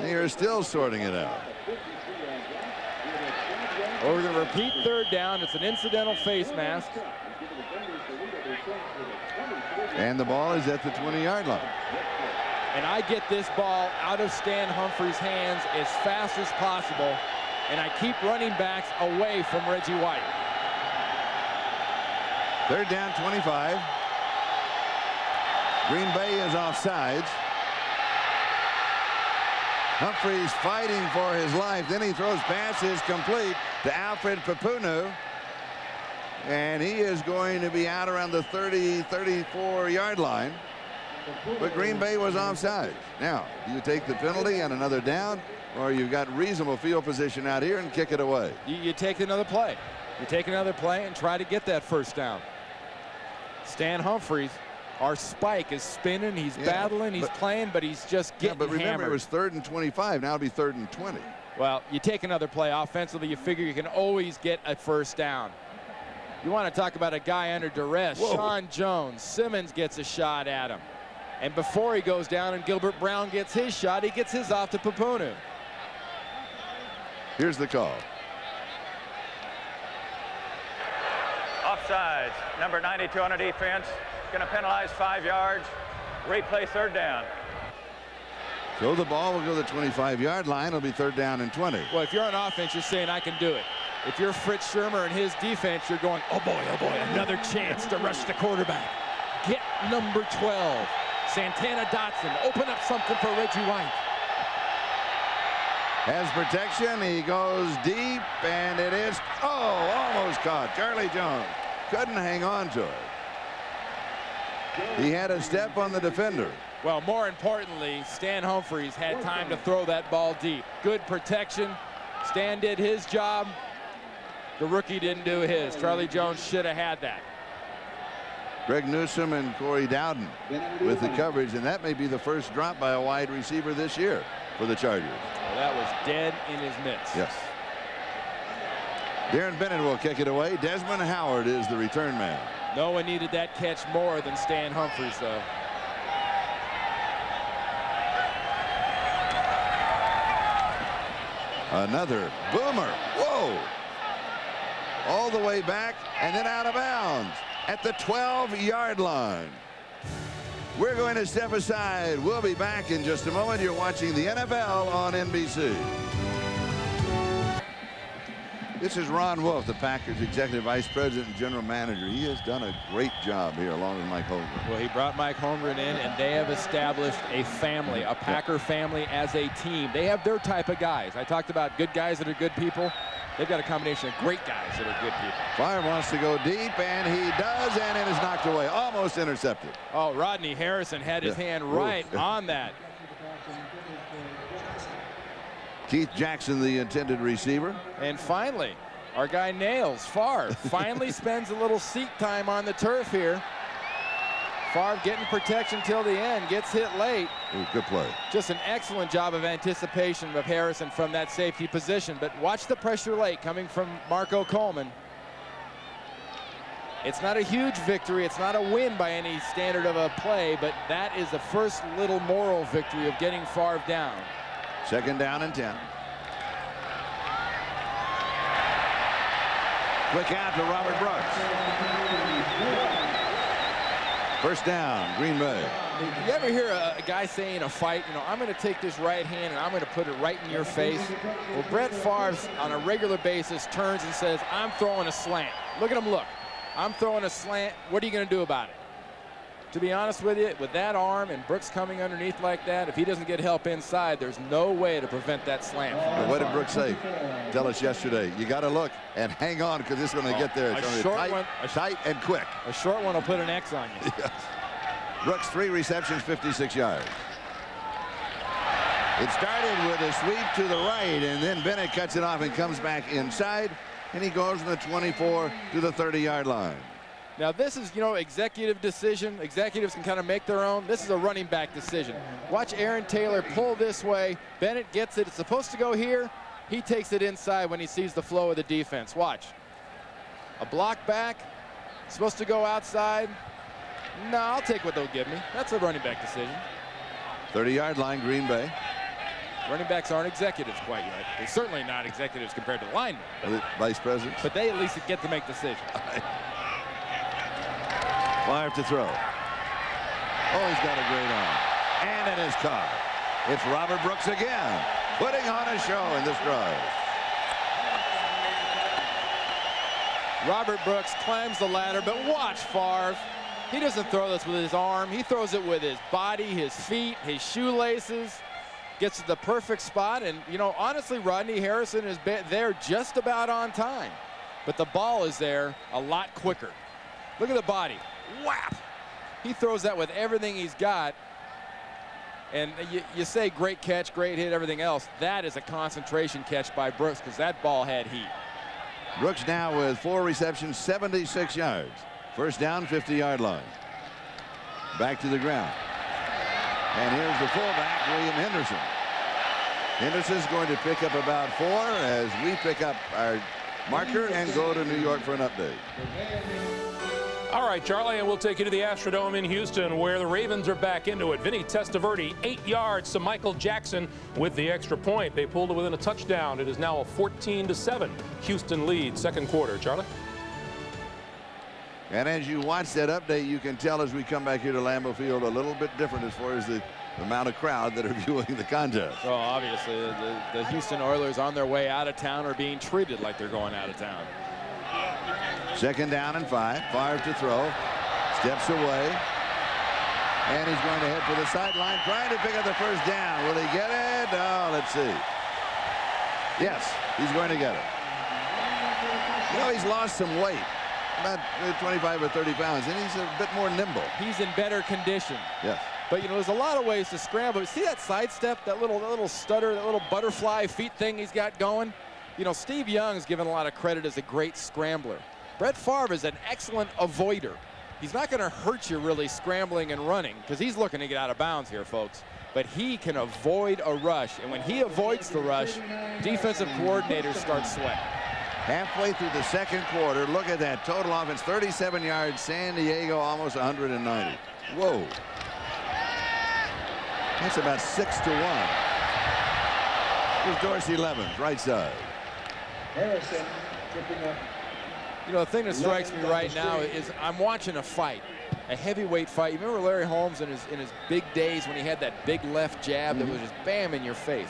they are still sorting it out. We're going to repeat third down. It's an incidental face mask. And the ball is at the 20-yard line. And I get this ball out of Stan Humphries' hands as fast as possible, and I keep running backs away from Reggie White. Third down, 25. Green Bay is offsides. Humphreys fighting for his life. Then he throws passes complete to Alfred Papunu. And he is going to be out around the 34-yard line. But Green Bay was offside. Now, do you take the penalty and another down, or you've got reasonable field position out here and kick it away? You take another play. You take another play and try to get that first down. Stan Humphreys, our spike, is spinning. He's battling. He's playing, but he's just getting but remember, hammered. it was 3rd and 25. Now it'll be 3rd and 20. Well, you take another play offensively. You figure you can always get a first down. You want to talk about a guy under duress. Whoa. Sean Jones. Simmons gets a shot at him. And before he goes down and Gilbert Brown gets his shot, he gets his off to Papunu. Here's the call. Offsides. Number 92 on the defense. Going to penalize 5 yards. Replay 3rd down. So the ball will go to the 25-yard line. It'll be 3rd down and 20. Well, if you're on offense, you're saying I can do it. If you're Fritz Shermer and his defense, you're going, oh boy, another chance to rush the quarterback. Get number 12. Santana Dotson, open up something for Reggie White. Has protection. He goes deep, and it is, almost caught. Charlie Jones couldn't hang on to it. He had a step on the defender. Well, more importantly, Stan Humphreys had time to throw that ball deep. Good protection. Stan did his job. The rookie didn't do his. Charlie Jones should have had that. Greg Newsome and Corey Dowden with the coverage, and that may be the first drop by a wide receiver this year for the Chargers. Well, that was dead in his midst. Yes. Darren Bennett will kick it away. Desmond Howard is the return man. No one needed that catch more than Stan Humphreys, though. Another boomer. Whoa! All the way back and then out of bounds at the 12-yard line. We're going to step aside. We'll be back in just a moment. You're watching the NFL on NBC. This is Ron Wolf, the Packers Executive Vice President and General Manager. He has done a great job here along with Mike Holmgren. Well, he brought Mike Holmgren in, and they have established a family, a Packer family as a team. They have their type of guys. I talked about good guys that are good people. They've got a combination of great guys that are good people. Favre wants to go deep, and he does, and it is knocked away. Almost intercepted. Oh, Rodney Harrison had his hand right on that. Keith Jackson, the intended receiver. And finally, our guy Nails, Favre, finally spends a little seat time on the turf here. Favre getting protection till the end, gets hit late. Ooh, good play. Just an excellent job of anticipation of Harrison from that safety position. But watch the pressure late coming from Marco Coleman. It's not a huge victory. It's not a win by any standard of a play, but that is the first little moral victory of getting Favre down. 2nd down and 10. Quick out to Robert Brooks. 1st down, Green Bay. You ever hear a guy saying in a fight, you know, I'm going to take this right hand and I'm going to put it right in your face? Well, Brett Favre on a regular basis turns and says, I'm throwing a slant. Look at him look. I'm throwing a slant. What are you going to do about it? To be honest with you, with that arm and Brooks coming underneath like that, if he doesn't get help inside, there's no way to prevent that slant. But what did Brooks say? Tell us yesterday. You got to look and hang on because this is going to get there. It's going to be tight and quick. A short one will put an X on you. Yes. Brooks 3 receptions, 56 yards. It started with a sweep to the right, and then Bennett cuts it off and comes back inside, and he goes from the 24 to the 30-yard line. Now this is, you know, executive decision. Executives can kind of make their own. This is a running back decision. Watch Aaron Taylor pull this way. Bennett gets it. It's supposed to go here. He takes it inside when he sees the flow of the defense. Watch. A block back. Supposed to go outside. No, I'll take what they'll give me. That's a running back decision. 30-yard line, Green Bay. Running backs aren't executives quite yet. They're certainly not executives compared to linemen. Vice presidents. But they at least get to make decisions. Favre to throw. Oh, he's got a great arm. And it is caught. It's Robert Brooks again, putting on a show in this drive. Robert Brooks climbs the ladder, but watch Favre. He doesn't throw this with his arm. He throws it with his body, his feet, his shoelaces. Gets to the perfect spot. And, you know, honestly, Rodney Harrison is there just about on time. But the ball is there a lot quicker. Look at the body. Whap! He throws that with everything he's got. And you say great catch, great hit, everything else. That is a concentration catch by Brooks because that ball had heat. Brooks now with 4 receptions, 76 yards. First down, 50-yard line. Back to the ground. And here's the fullback, William Henderson. Henderson's going to pick up about 4 as we pick up our marker and go to New York for an update. All right, Charlie, and we'll take you to the Astrodome in Houston, where the Ravens are back into it. Vinny Testaverde, 8 yards to Michael Jackson with the extra point. They pulled it within a touchdown. It is now a 14-7 Houston lead, second quarter. Charlie? And as you watch that update, you can tell as we come back here to Lambeau Field a little bit different as far as the amount of crowd that are viewing the contest. Well, obviously, the Houston Oilers on their way out of town are being treated like they're going out of town. Second down and 5. Favre to throw. Steps away. And he's going to head for the sideline, trying to pick up the first down. Will he get it? Oh, let's see. Yes, he's going to get it. You know, he's lost some weight. About 25 or 30 pounds, and he's a bit more nimble. He's in better condition. Yes. But, you know, there's a lot of ways to scramble. See that sidestep, that little stutter, that little butterfly feet thing he's got going? You know, Steve Young's given a lot of credit as a great scrambler. Brett Favre is an excellent avoider. He's not going to hurt you really scrambling and running because he's looking to get out of bounds here, folks. But he can avoid a rush. And when he avoids the rush, defensive coordinators start sweating. Halfway through the second quarter, look at that. Total offense, 37 yards. San Diego almost 190. Whoa. That's about 6-1. Here's Dorsey Levens, right side. Harrison tripping up. You know, the thing that strikes me right now is I'm watching a fight, a heavyweight fight. You remember Larry Holmes in his big days when he had that big left jab that was just bam in your face,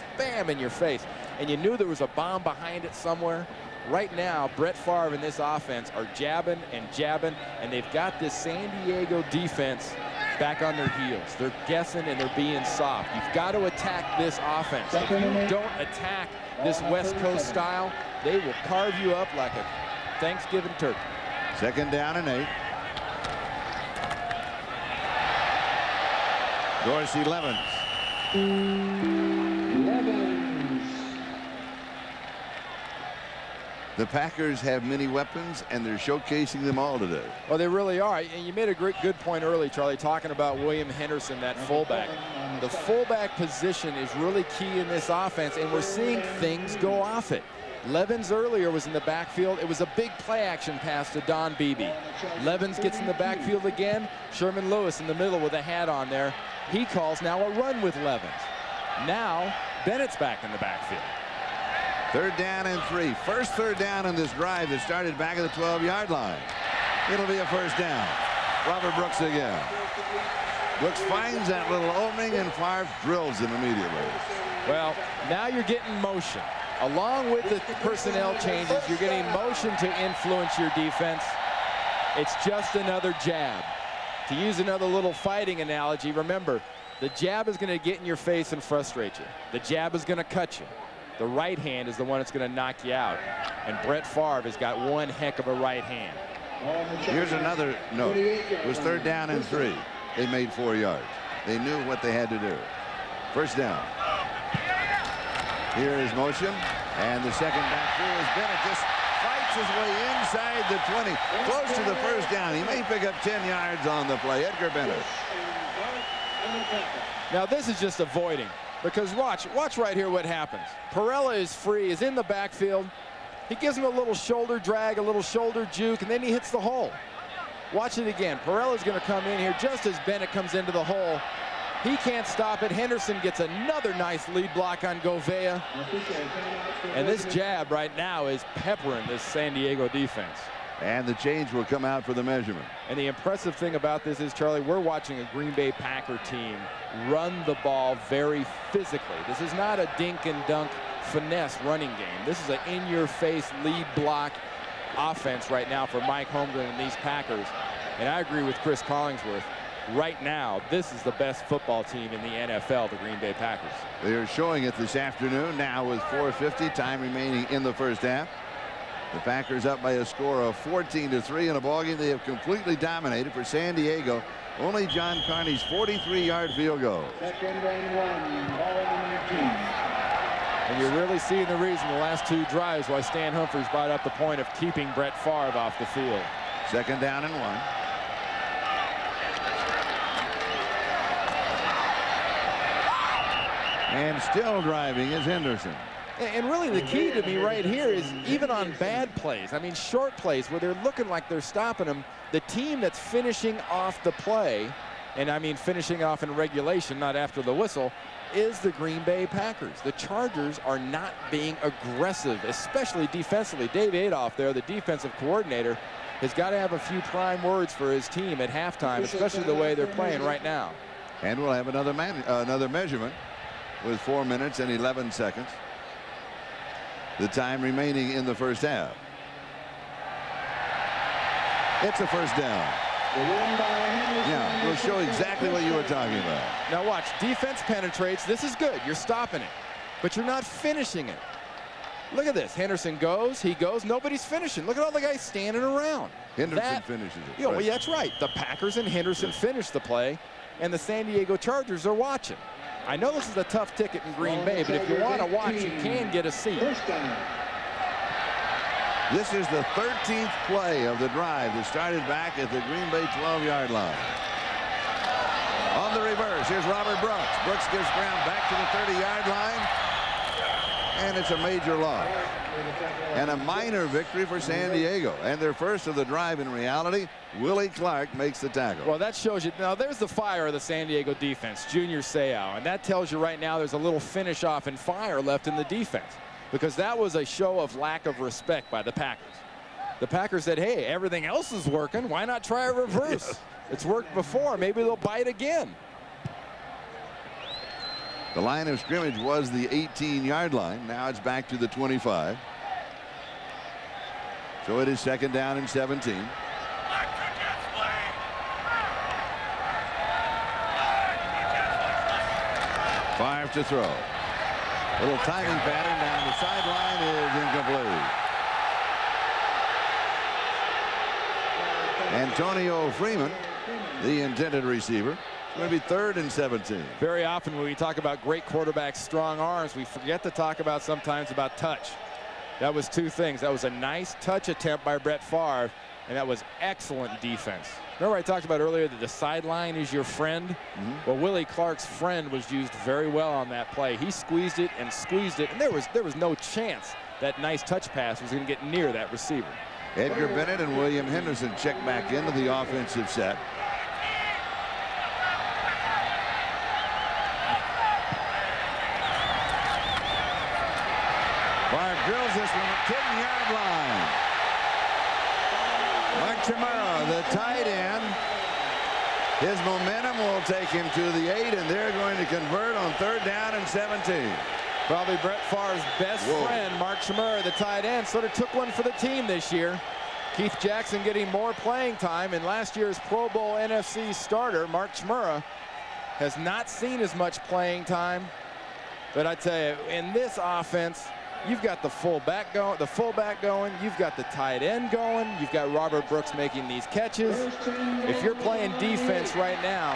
and you knew there was a bomb behind it somewhere? Right now, Brett Favre and this offense are jabbing and jabbing, and they've got this San Diego defense back on their heels. They're guessing and they're being soft. You've got to attack this offense. If you don't attack this West Coast style, they will carve you up like a Thanksgiving turkey. Second down and 8. Dorsey Levens. The Packers have many weapons, and they're showcasing them all today. Well, they really are. And you made a good point early, Charlie, talking about William Henderson, that fullback. The fullback position is really key in this offense, and we're seeing things go off it. Levens earlier was in the backfield. It was a big play action pass to Don Beebe. Levens gets in the backfield again. Sherman Lewis in the middle with a hat on there. He calls now a run with Levens. Now Bennett's back in the backfield. Third down and 3. First third down in this drive that started back at the 12-yard line. It'll be a first down. Robert Brooks again. Brooks finds that little opening, and Favre drills him immediately. Well, now you're getting motion. Along with the personnel changes, you're getting motion to influence your defense. It's just another jab. To use another little fighting analogy, remember, the jab is going to get in your face and frustrate you. The jab is going to cut you. The right hand is the one that's going to knock you out. And Brett Favre has got one heck of a right hand. Here's another note. It was third down and 3. They made 4 yards. They knew what they had to do. First down. Here is motion. And the second back through is Bennett. Just fights his way inside the 20. Close to the first down. He may pick up 10 yards on the play. Edgar Bennett. Now this is just avoiding. Because watch right here what happens. Perella is free, is in the backfield. He gives him a little shoulder drag, a little shoulder juke, and then he hits the hole. Watch it again. Perella's going to come in here just as Bennett comes into the hole. He can't stop it. Henderson gets another nice lead block on Govea. And this jab right now is peppering this San Diego defense. And the change will come out for the measurement. And the impressive thing about this is, Charlie, we're watching a Green Bay Packer team run the ball very physically. This is not a dink and dunk finesse running game. This is an in-your-face lead block offense right now for Mike Holmgren and these Packers. And I agree with Chris Collingsworth. Right now, this is the best football team in the NFL, the Green Bay Packers. They are showing it this afternoon now with 4:50 time remaining in the first half. The Packers up by a score of 14-3 in a ballgame they have completely dominated. For San Diego, only John Carney's 43-yard field goal. Second and 1, ball on the 19. And you're really seeing the reason the last 2 drives why Stan Humphries brought up the point of keeping Brett Favre off the field. Second down and 1. And still driving is Henderson. And really the key to me right here is even on bad plays, I mean short plays where they're looking like they're stopping them, the team that's finishing off the play, and I mean finishing off in regulation, not after the whistle, is the Green Bay Packers. The Chargers are not being aggressive, especially defensively. Dave Adolph there, the defensive coordinator, has got to have a few prime words for his team at halftime, especially the way they're playing right now. And we'll have another measurement with 4 minutes and 11 seconds. The time remaining in the first half. It's a first down. Yeah, we'll show exactly what you were talking about. Now watch, defense penetrates. This is good. You're stopping it, but you're not finishing it. Look at this. Henderson goes, he goes. Nobody's finishing. Look at all the guys standing around. Henderson finishes it. Well, yeah, that's right. The Packers and Henderson finish the play, and the San Diego Chargers are watching. I know this is a tough ticket in Green Bay, but if you want to watch, you can get a seat. This is the 13th play of the drive that started back at the Green Bay 12-yard line. On the reverse, here's Robert Brooks. Brooks gives ground back to the 30-yard line, and it's a major loss. And a minor victory for San Diego. And their first of the drive in reality. Willie Clark makes the tackle. Well, that shows you. Now, there's the fire of the San Diego defense, Junior Seau. And that tells you right now there's a little finish off and fire left in the defense. Because that was a show of lack of respect by the Packers. The Packers said, hey, everything else is working. Why not try a reverse? It's worked before. Maybe they'll bite again. The line of scrimmage was the 18-yard line. Now it's back to the 25. So it is second down and 17. Favre to throw. Little timing pattern down the sideline is incomplete. Antonio Freeman, the intended receiver. It's going to be third and 17. Very often when we talk about great quarterbacks, strong arms, we forget to talk about sometimes about touch. That was 2 things. That was a nice touch attempt by Brett Favre, and that was excellent defense. Remember I talked about earlier that the sideline is your friend? Well, Willie Clark's friend was used very well on that play. He squeezed it, and there was no chance that nice touch pass was going to get near that receiver. Edgar Bennett and William Henderson check back into the offensive set. Favre drills this one at 10-yard line. Mark Chmura, the tight end. His momentum will take him to the 8, and they're going to convert on third down and 17. Probably Brett Favre's best friend, Mark Chmura, the tight end, sort of took one for the team this year. Keith Jackson getting more playing time, and last year's Pro Bowl NFC starter, Mark Chmura, has not seen as much playing time. But I tell you, in this offense, you've got the fullback going, you've got the tight end going, you've got Robert Brooks making these catches. If you're playing defense right now,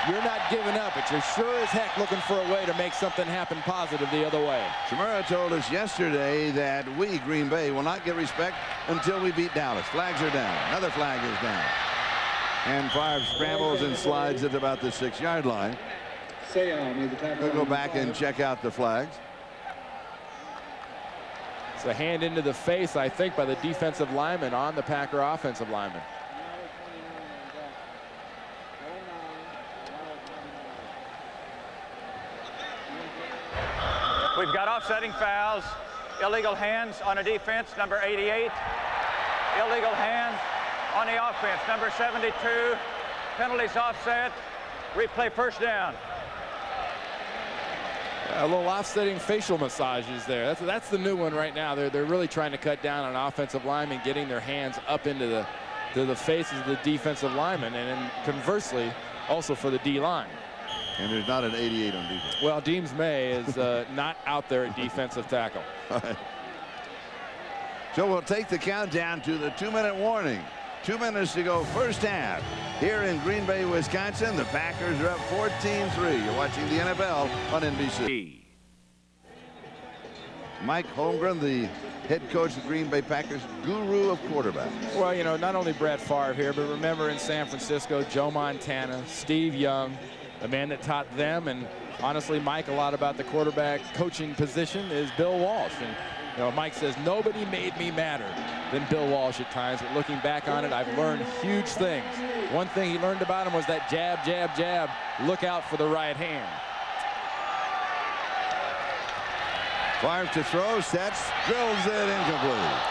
you're not giving up, but you're sure as heck looking for a way to make something happen positive the other way. Chmura told us yesterday that we, Green Bay, will not get respect until we beat Dallas. Flags are down. Another flag is down. And Favre scrambles and slides at about the 6-yard line. We'll go back and check out the flags. It's a hand into the face, I think, by the defensive lineman on the Packer offensive lineman. We've got offsetting fouls, illegal hands on a defense, number 88. Illegal hands on the offense, number 72. Penalties offset. Replay first down. A little offsetting facial massages there. That's the new one right now. They're really trying to cut down on offensive linemen, getting their hands up into to the faces of the defensive linemen, and then conversely, also for the D-line. And there's not an 88 on defense. Well, Deems May is not out there at defensive tackle. So we'll take the countdown to the 2-minute warning. 2 minutes to go, first half. Here in Green Bay, Wisconsin, the Packers are up 14-3. You're watching the NFL on NBC. Mike Holmgren, the head coach of the Green Bay Packers, guru of quarterbacks. Well, you know, not only Brett Favre here, but remember in San Francisco, Joe Montana, Steve Young, the man that taught them, and honestly, Mike, a lot about the quarterback coaching position is Bill Walsh. And you know, Mike says nobody made me madder than Bill Walsh at times, but looking back on it, I've learned huge things. One thing he learned about him was that jab, jab, jab, look out for the right hand. Favre to throw, sets, drills it incomplete.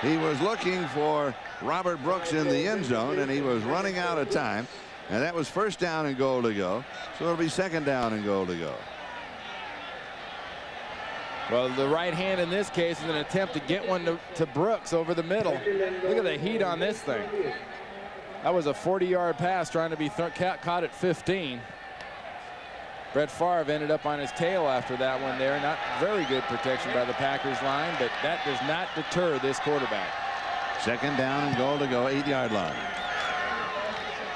He was looking for Robert Brooks in the end zone, and he was running out of time. And that was first down and goal to go. So it'll be second down and goal to go. Well, the right hand in this case is an attempt to get one to Brooks over the middle. Look at the heat on this thing. That was a 40-yard pass trying to be caught at 15. Brett Favre ended up on his tail after that one there. Not very good protection by the Packers line, but that does not deter this quarterback. Second down and goal to go, 8-yard line.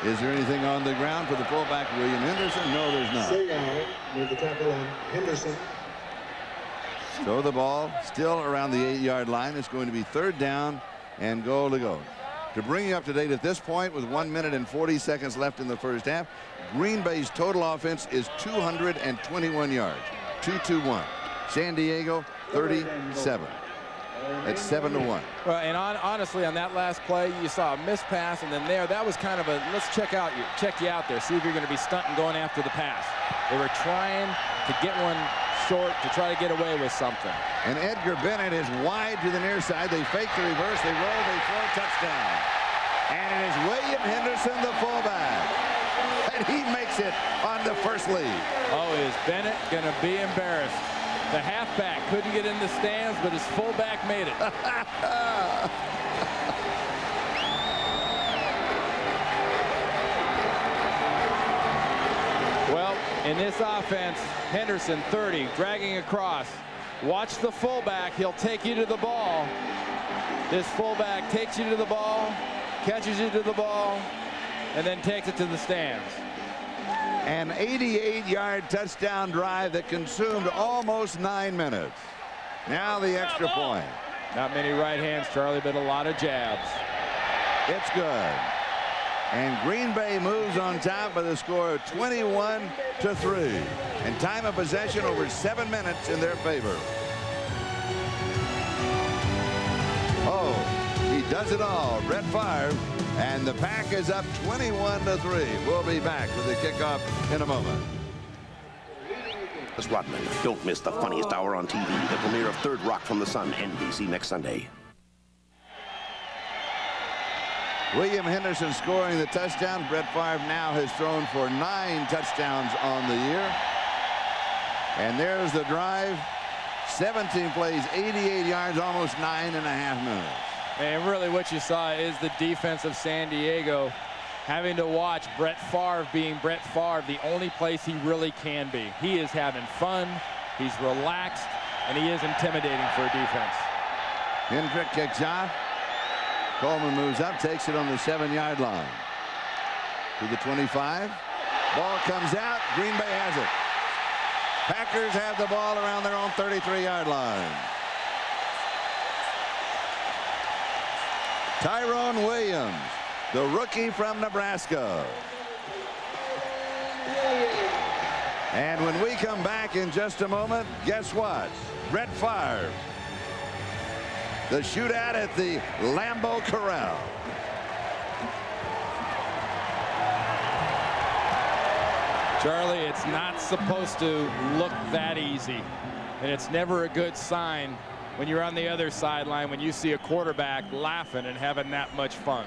Is there anything on the ground for the fullback, William Henderson? No, there's not. Seagal with the tackle on Henderson. So the ball still around the 8-yard line. It's going to be third down and goal to go. To bring you up to date at this point, with 1 minute and 40 seconds left in the first half, Green Bay's total offense is 221 yards. 221. San Diego 37. It's 7-1. Well, and honestly, on that last play, you saw a missed pass, and then that was kind of a let's check you out there, see if you're going to be stunting going after the pass. They were trying to get one short to try to get away with something. And Edgar Bennett is wide to the near side. They fake the reverse, they roll, they throw, touchdown. And it is William Henderson, the fullback. And he makes it on the first lead. Oh, is Bennett going to be embarrassed? The halfback couldn't get in the stands, but his fullback made it. Well, in this offense, Henderson 30, dragging across. Watch the fullback. He'll take you to the ball. This fullback takes you to the ball, catches you to the ball, and then takes it to the stands. An 88-yard touchdown drive that consumed almost 9 minutes. Now the extra point. Not many right hands, Charlie, but a lot of jabs. It's good. And Green Bay moves on top by the score of 21-3. And time of possession over 7 minutes in their favor. Oh, he does it all. Brett Favre. And the Pack is up 21-3. We'll be back with the kickoff in a moment. This Rodman. Don't miss the funniest hour on TV. The premiere of Third Rock from the Sun, NBC next Sunday. William Henderson scoring the touchdown. Brett Favre now has thrown for 9 touchdowns on the year. And there's the drive. 17 plays, 88 yards, almost 9.5 minutes. And really what you saw is the defense of San Diego having to watch Brett Favre being Brett Favre, the only place he really can be. He is having fun, he's relaxed, and he is intimidating for a defense. Hendrick kicks off. Coleman moves up, takes it on the 7-yard line. To the 25. Ball comes out. Green Bay has it. Packers have the ball around their own 33-yard line. Tyrone Williams, the rookie from Nebraska. And when we come back in just a moment, guess what? Brett Favre. The shootout at the Lambeau Corral. Charlie, it's not supposed to look that easy. And it's never a good sign when you're on the other sideline, when you see a quarterback laughing and having that much fun.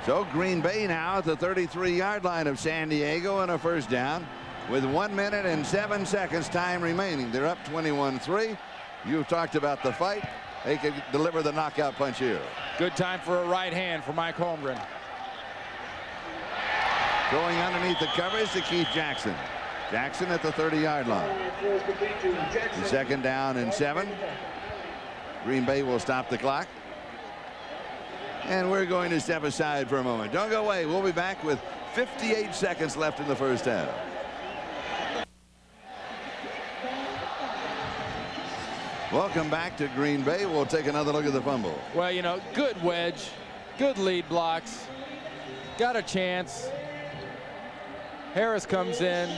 So Green Bay now at the 33-yard line of San Diego and a first down with 1 minute and 7 seconds time remaining. They're up 21-3. You've talked about the fight. they could deliver the knockout punch here. Good time for a right hand for Mike Holmgren. Going underneath the coverage to Keith Jackson. Jackson at the 30-yard line. Second down and 7. Green Bay will stop the clock. And we're going to step aside for a moment. Don't go away. We'll be back with 58 seconds left in the first half. Welcome back to Green Bay. We'll take another look at the fumble. Well, you know, good wedge, good lead blocks, got a chance. Harris comes in,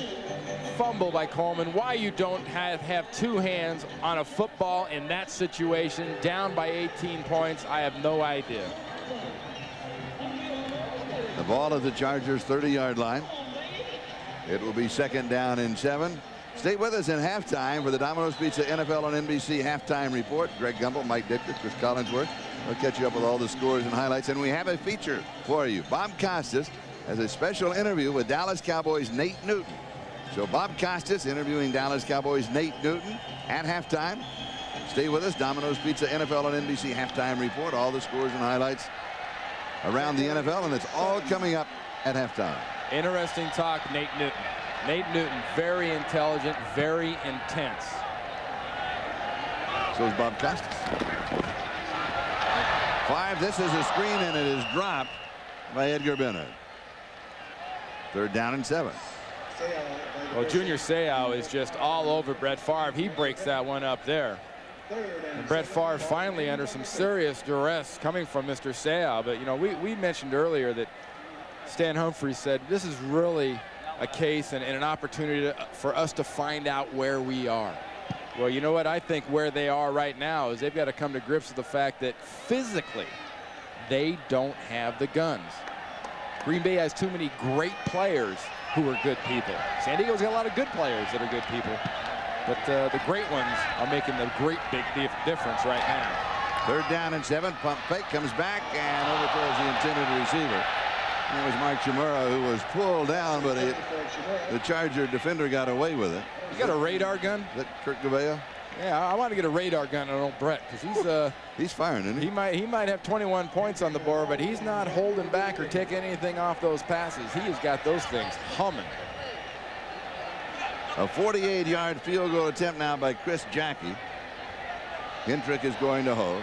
fumble by Coleman. Why you don't have two hands on a football in that situation, down by 18 points, I have no idea. The ball at the Chargers 30-yard line. It will be second down and 7. Stay with us in halftime for the Domino's Pizza NFL on NBC halftime report. Greg Gumbel, Mike Ditka, Chris Collinsworth. We'll catch you up with all the scores and highlights. And we have a feature for you. Bob Costas has a special interview with Dallas Cowboys Nate Newton. So Bob Costas interviewing Dallas Cowboys Nate Newton at halftime. Stay with us. Domino's Pizza NFL on NBC halftime report. All the scores and highlights around the NFL, and it's all coming up at halftime. Interesting talk, Nate Newton. Nate Newton, very intelligent, very intense. So is Bob Costas. 5. This is a screen, and it is dropped by Edgar Bennett. Third down and 7. Well, Junior Seau is just all over Brett Favre. He breaks that one up there. And Brett Favre finally under some serious duress coming from Mr. Seau. But, you know, we mentioned earlier that Stan Humphries said this is really a case and an opportunity for us to find out where we are. Well, you know what? I think where they are right now is they've got to come to grips with the fact that physically they don't have the guns. Green Bay has too many great players who are good people. San Diego's got a lot of good players that are good people. But the great ones are making the great big difference right now. Third down and 7. Pump fake, comes back and overthrows the intended receiver. It was Mike Chimura who was pulled down, but the Charger defender got away with it. You got a radar gun? Is that Kirk Gabea? Yeah, I want to get a radar gun on old Brett because he's firing, isn't he? He might have 21 points on the board, but he's not holding back or taking anything off those passes. He has got those things humming. A 48-yard field goal attempt now by Chris Jackie. Hintrick is going to hold.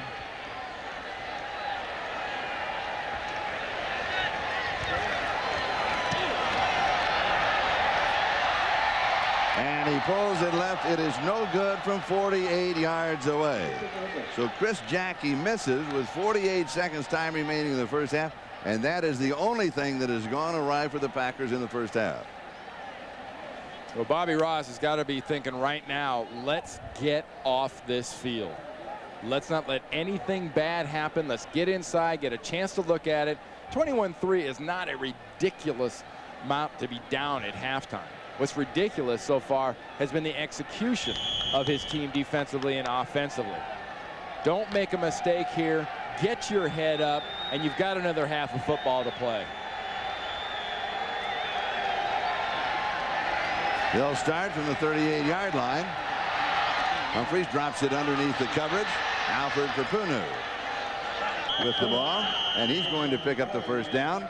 And he pulls it left. It is no good from 48 yards away. So Chris Jackie misses with 48 seconds time remaining in the first half. And that is the only thing that has gone awry for the Packers in the first half. Well, Bobby Ross has got to be thinking right now, let's get off this field. Let's not let anything bad happen. Let's get inside, get a chance to look at it. 21-3 is not a ridiculous amount to be down at halftime. What's ridiculous so far has been the execution of his team defensively and offensively. Don't make a mistake here. Get your head up, and you've got another half of football to play. They'll start from the 38-yard line. Humphries drops it underneath the coverage. Alfred Prapunu with the ball, and he's going to pick up the first down.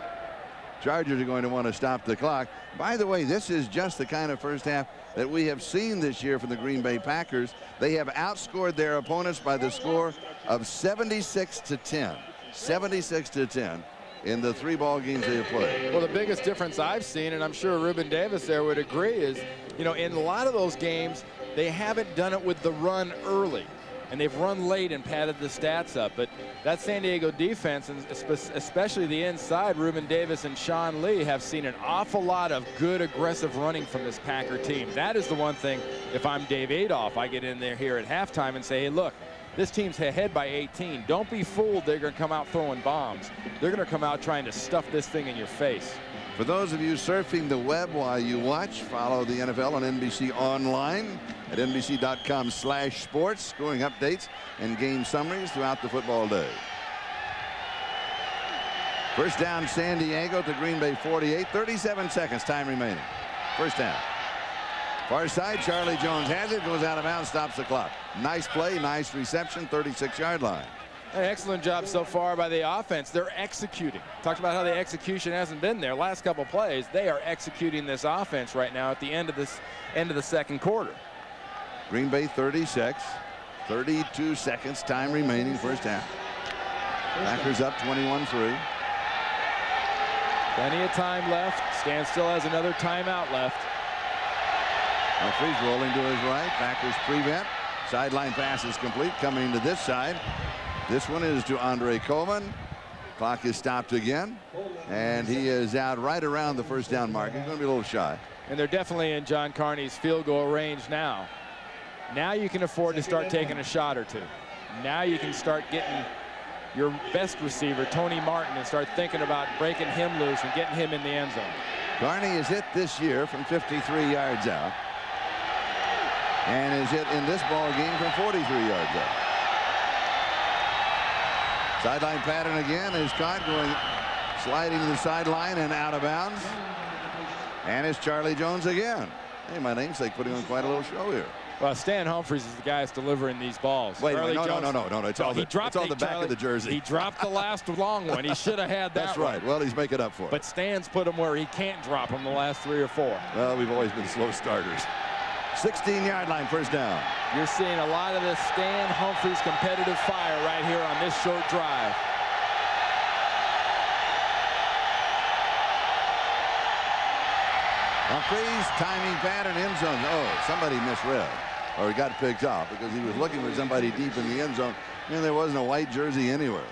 Chargers are going to want to stop the clock. By the way, this is just the kind of first half that we have seen this year from the Green Bay Packers. They have outscored their opponents by the score of 76-10. 76-10. In the 3 ball games they have played. Well, the biggest difference I've seen, and I'm sure Ruben Davis there would agree, is, you know, in a lot of those games, they haven't done it with the run early. And they've run late and padded the stats up. But that San Diego defense, and especially the inside, Ruben Davis and Sean Lee, have seen an awful lot of good aggressive running from this Packer team. That is the one thing, if I'm Dave Adolph, I get in there here at halftime and say, hey, look, this team's ahead by 18. Don't be fooled they're going to come out throwing bombs. They're going to come out trying to stuff this thing in your face. For those of you surfing the web while you watch, follow the NFL on NBC Online at NBC.com/sports, scoring updates and game summaries throughout the football day. First down, San Diego to Green Bay 48. 37 seconds time remaining. First down. Far side, Charlie Jones has it, goes out of bounds, stops the clock. Nice play, nice reception, 36-yard line. An excellent job so far by the offense. They're executing. Talked about how the execution hasn't been there. Last couple plays, they are executing this offense right now at the end of the second quarter. Green Bay 36, 32 seconds, time remaining, first half. Packers up 21-3. Plenty of time left. Stan still has another timeout left. Humphries rolling to his right. Packers prevent. Sideline pass is complete. Coming to this side. This one is to Andre Coleman. Clock is stopped again. And he is out right around the first down mark. He's going to be a little shy. And they're definitely in John Carney's field goal range now. Now you can afford to start taking a shot or two. Now you can start getting your best receiver, Tony Martin, and start thinking about breaking him loose and getting him in the end zone. Carney is hit this year from 53 yards out. And is hit in this ball game from 43 yards out. Sideline pattern again is caught going sliding to the sideline and out of bounds. And it's Charlie Jones again. Hey, my namesake putting on quite a little show here. Well, Stan Humphries is the guy that's delivering these balls. Wait, no. It's all the back of the jersey. He dropped the last long one. He should have had that. That's right. One. Well, he's making up for it. But Stan's put him where he can't drop him the last 3 or 4. Well, we've always been slow starters. 16-yard line, first down. You're seeing a lot of this Stan Humphries competitive fire right here on this short drive. Humphries, timing pattern, end zone. Oh, somebody misread. Or he got picked off because he was looking for somebody deep in the end zone. And there wasn't a white jersey anywhere.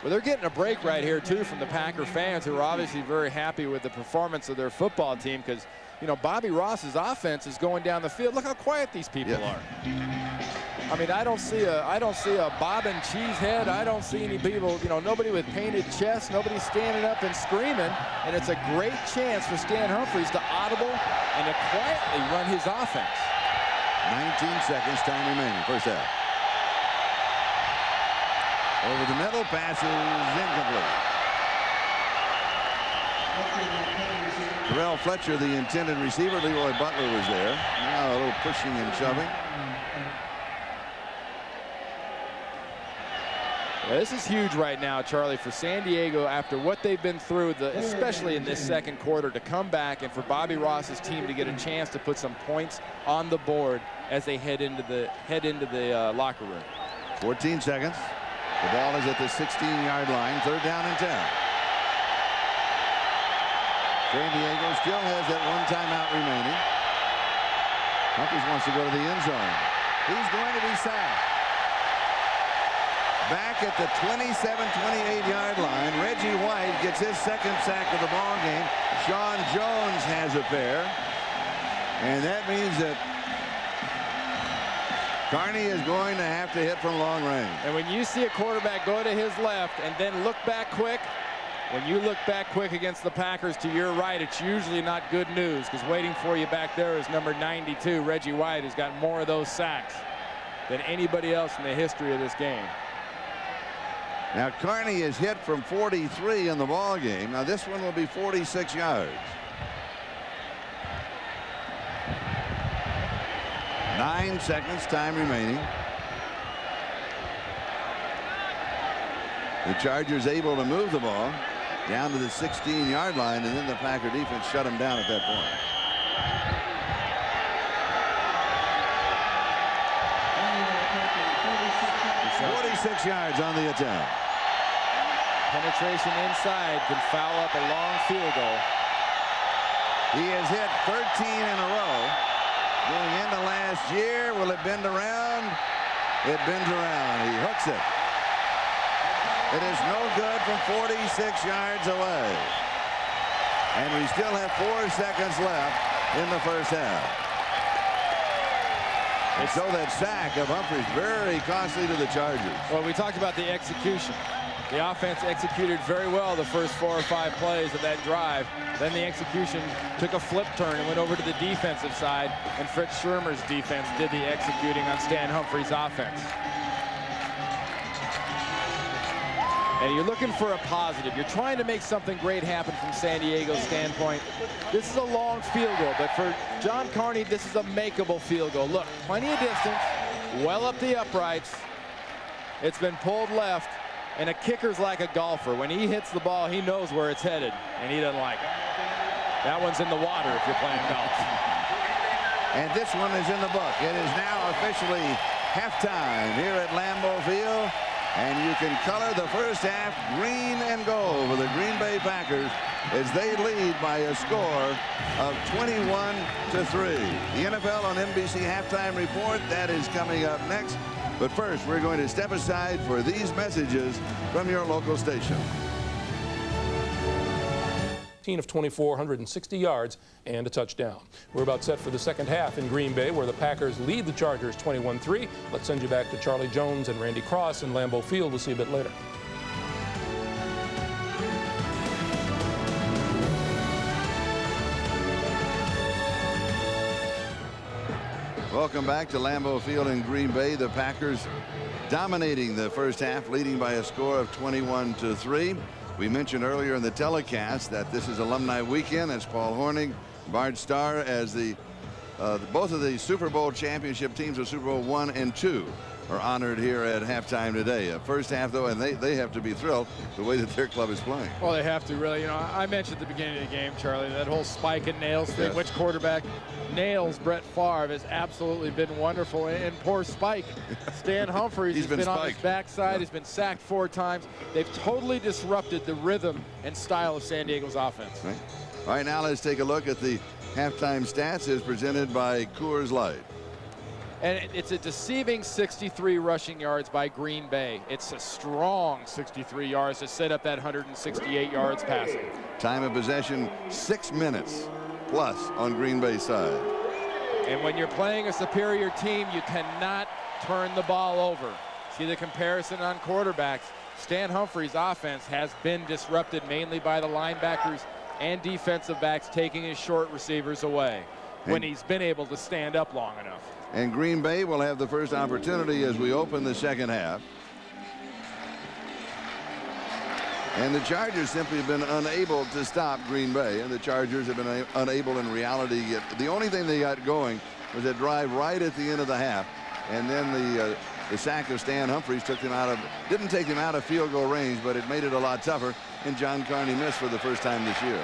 Well, they're getting a break right here, too, from the Packer fans who are obviously very happy with the performance of their football team because, you know, Bobby Ross's offense is going down the field. Look how quiet these people are. I mean, I don't see a bob and cheese head. I don't see any people, you know, nobody with painted chests, nobody standing up and screaming. And it's a great chance for Stan Humphries to audible and to quietly run his offense. 19 seconds, time remaining, first half. Over the middle, pass is incomplete. Terrell Fletcher, the intended receiver. Leroy Butler was there. Now a little pushing and shoving. Yeah, this is huge right now, Charlie, for San Diego after what they've been through, especially in this second quarter, to come back and for Bobby Ross's team to get a chance to put some points on the board as they head into the locker room. 14 seconds. The ball is at the 16-yard line. Third down and 10. San Diego still has that one timeout remaining. Humphries wants to go to the end zone. He's going to be sacked. Back at the 27-28-yard line, Reggie White gets his second sack of the ball game. Sean Jones has a pair. And that means that Carney is going to have to hit from long range. And when you see a quarterback go to his left and then look back quick, when you look back quick against the Packers to your right, it's usually not good news because waiting for you back there is number 92, Reggie White, who's got more of those sacks than anybody else in the history of this game. Now Carney is hit from 43 in the ball game. Now this one will be 46 yards. 9 seconds, time remaining. The Chargers able to move the ball down to the 16-yard line, and then the Packer defense shut him down at that point. He's 46 yards on the attempt. Penetration inside can foul up a long field goal. He has hit 13 in a row. Going into last year, will it bend around? It bends around. He hooks it. It is no good from 46 yards away. And we still have 4 seconds left in the first half. And so that sack of Humphries very costly to the Chargers. Well, we talked about the execution. The offense executed very well the first 4 or 5 plays of that drive. Then the execution took a flip turn and went over to the defensive side, and Fritz Schirmer's defense did the executing on Stan Humphries' offense. and you're looking for a positive. You're trying to make something great happen from San Diego's standpoint. This is a long field goal, but for John Carney, this is a makeable field goal. Look, plenty of distance, well up the uprights. It's been pulled left, and a kicker's like a golfer. When he hits the ball, he knows where it's headed, and he doesn't like it. That one's in the water if you're playing golf. And this one is in the book. It is now officially halftime here at Lambeau Field. And you can color the first half green and gold for the Green Bay Packers as they lead by a score of 21-3. The NFL on NBC halftime report, that is coming up next. But first, we're going to step aside for these messages from your local station. Of 2,460 yards and a touchdown. We're about set for the second half in Green Bay, where the Packers lead the Chargers 21-3. Let's send you back to Charlie Jones and Randy Cross in Lambeau Field. We'll see you a bit later. Welcome back to Lambeau Field in Green Bay. The Packers dominating the first half, leading by a score of 21-3. We mentioned earlier in the telecast that this is alumni weekend as Paul Hornung, Bart Starr, as both of the Super Bowl championship teams of Super Bowl I and II are honored here at halftime today. First half, though, and they have to be thrilled the way that their club is playing. Well, they have to, really. You know, I mentioned at the beginning of the game, Charlie, that whole Spike and Nails thing. Yes. Which quarterback nails Brett Favre has absolutely been wonderful. And poor Spike, Stan Humphries, He's been on his spiked. backside. Yeah. He's been sacked 4 times. They've totally disrupted the rhythm and style of San Diego's offense. Right. All right, now let's take a look at the halftime stats as presented by Coors Light. And it's a deceiving 63 rushing yards by Green Bay. It's a strong 63 yards to set up that 168 yards passing. Time of possession 6 minutes plus on Green Bay's side. And when you're playing a superior team, you cannot turn the ball over. See the comparison on quarterbacks. Stan Humphries' offense has been disrupted mainly by the linebackers and defensive backs taking his short receivers away when he's been able to stand up long enough. And Green Bay will have the first opportunity as we open the second half. And the Chargers simply have been unable to stop Green Bay, and the Chargers have been unable in reality to get. The only thing they got going was a drive right at the end of the half, and then the sack of Stan Humphries didn't take him out of field goal range, but it made it a lot tougher, and John Carney missed for the first time this year.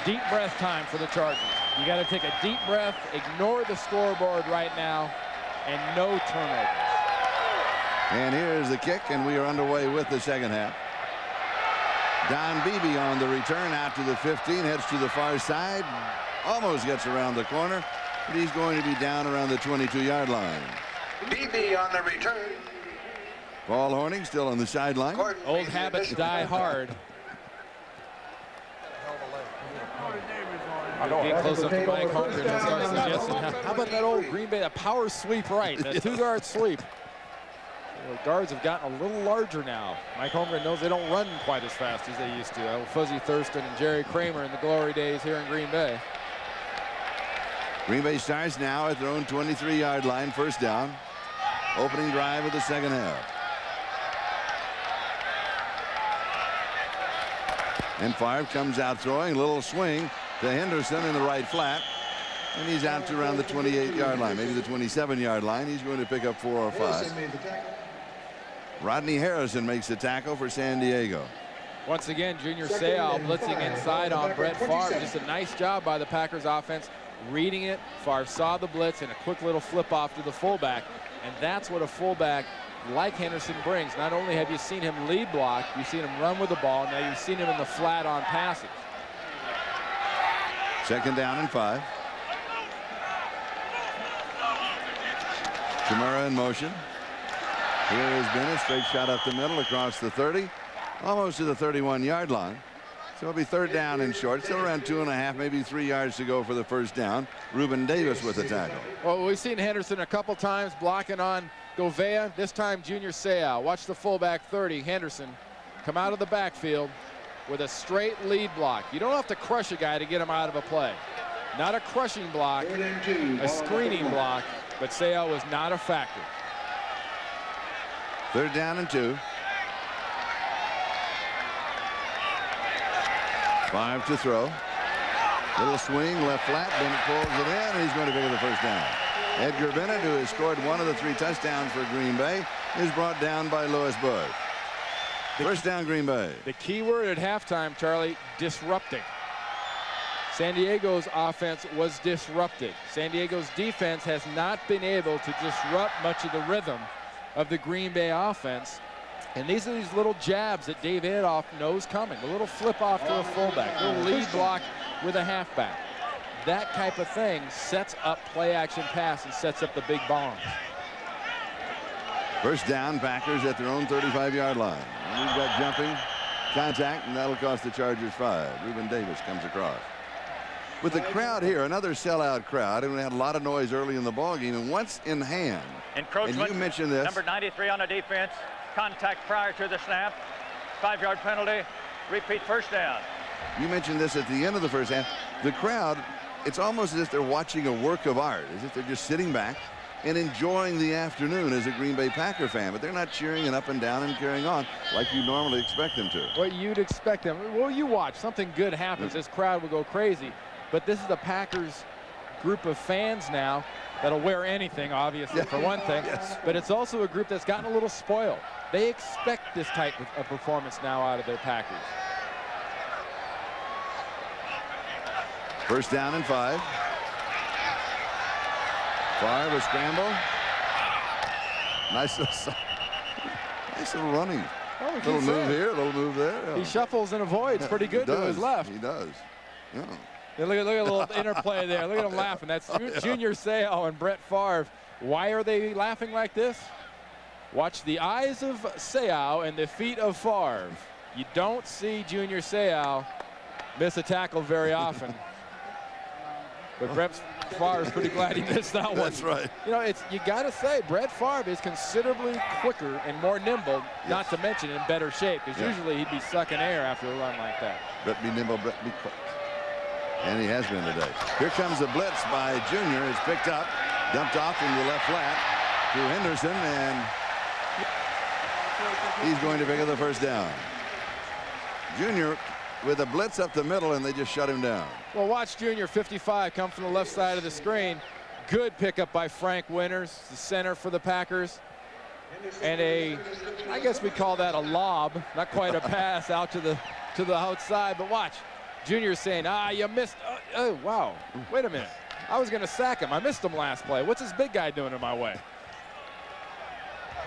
Deep breath time for the Chargers. You got to take a deep breath, ignore the scoreboard right now, and no turnovers. And here's the kick, and we are underway with the second half. Don Beebe on the return out to the 15, heads to the far side, almost gets around the corner, but he's going to be down around the 22-yard line. Beebe on the return. Paul Hornung still on the sideline. Old habits die hard. Get close up to Mike Holmgren and start suggesting, how about that old Green Bay, a power sweep right, that 2-yard sweep. The guards have gotten a little larger now. Mike Holmgren knows they don't run quite as fast as they used to. Fuzzy Thurston and Jerry Kramer in the glory days here in Green Bay. Green Bay starts now at their own 23-yard line, first down. Opening drive of the second half. And Favre comes out throwing, a little swing to Henderson in the right flat. And he's out to around the 28-yard line, maybe the 27-yard line. He's going to pick up 4 or 5. Rodney Harrison makes the tackle for San Diego. Once again, Junior Seau blitzing inside on Brett Favre. Just a nice job by the Packers offense, reading it. Favre saw the blitz and a quick little flip off to the fullback. And that's what a fullback like Henderson brings. Not only have you seen him lead block, you've seen him run with the ball, now you've seen him in the flat on passes. Second down and 5. Chimera in motion. Here has been a straight shot up the middle across the 30, almost to the 31-yard line. So it'll be third down and short. Still around 2.5, maybe 3 yards to go for the first down. Reuben Davis with the tackle. Well, we've seen Henderson a couple times blocking on Govea. This time Junior Seau. Watch the fullback 30, Henderson, come out of the backfield with a straight lead block. You don't have to crush a guy to get him out of a play. Not a crushing block, a screening block, but Seau was not a factor. Third down and 2. 5 to throw. Little swing, left flat. Bennett pulls it in, and he's going to pick up the first down. Edgar Bennett, who has scored one of the 3 touchdowns for Green Bay, is brought down by Louis Bush. First down, Green Bay. The key word at halftime, Charlie, disrupting. San Diego's offense was disrupted. San Diego's defense has not been able to disrupt much of the rhythm of the Green Bay offense. And these are these little jabs that Dave Adolph knows coming. A little flip off to a fullback, a little lead block with a halfback. That type of thing sets up play action pass and sets up the big bombs. First down, Packers at their own 35-yard line. And we've got jumping, contact, and that'll cost the Chargers 5. Reuben Davis comes across. With the crowd here, another sellout crowd, and we had a lot of noise early in the ballgame. And once in hand, encroachment, and you mentioned this. Number 93 on the defense. Contact prior to the snap. 5-yard penalty. Repeat first down. You mentioned this at the end of the first half. The crowd, it's almost as if they're watching a work of art, as if they're just sitting back and enjoying the afternoon as a Green Bay Packer fan, but they're not cheering and up and down and carrying on like you normally expect them to. What you'd expect them. Well, you watch, something good happens. This crowd will go crazy. But this is the Packers group of fans now that'll wear anything, obviously, for one thing. Yes. But it's also a group that's gotten a little spoiled. They expect this type of performance now out of their Packers. First down and 5. Favre a scramble. Nice little running. Oh, little move here, little move there. Yeah. He shuffles and avoids pretty good to his left. He does. Yeah. Yeah, look at a little interplay there. Look at him laughing. That's Junior Seau and Brett Favre. Why are they laughing like this? Watch the eyes of Seau and the feet of Favre. You don't see Junior Seau miss a tackle very often. But Brett Favre's pretty glad he missed that one. That's right. You know, you got to say, Brett Favre is considerably quicker and more nimble, not to mention in better shape, because usually he'd be sucking air after a run like that. Brett be nimble, Brett be quick. And he has been today. Here comes a blitz by Junior. It's picked up, dumped off in the left flat to Henderson, and he's going to pick up the first down. Junior with a blitz up the middle, and they just shut him down. Well, watch Junior 55 come from the left side of the screen. Good pickup by Frank Winters, the center for the Packers. And I guess we call that a lob, not quite a pass out to the outside, but watch. Junior's saying, you missed. Oh, wow. Wait a minute. I was going to sack him. I missed him last play. What's this big guy doing in my way?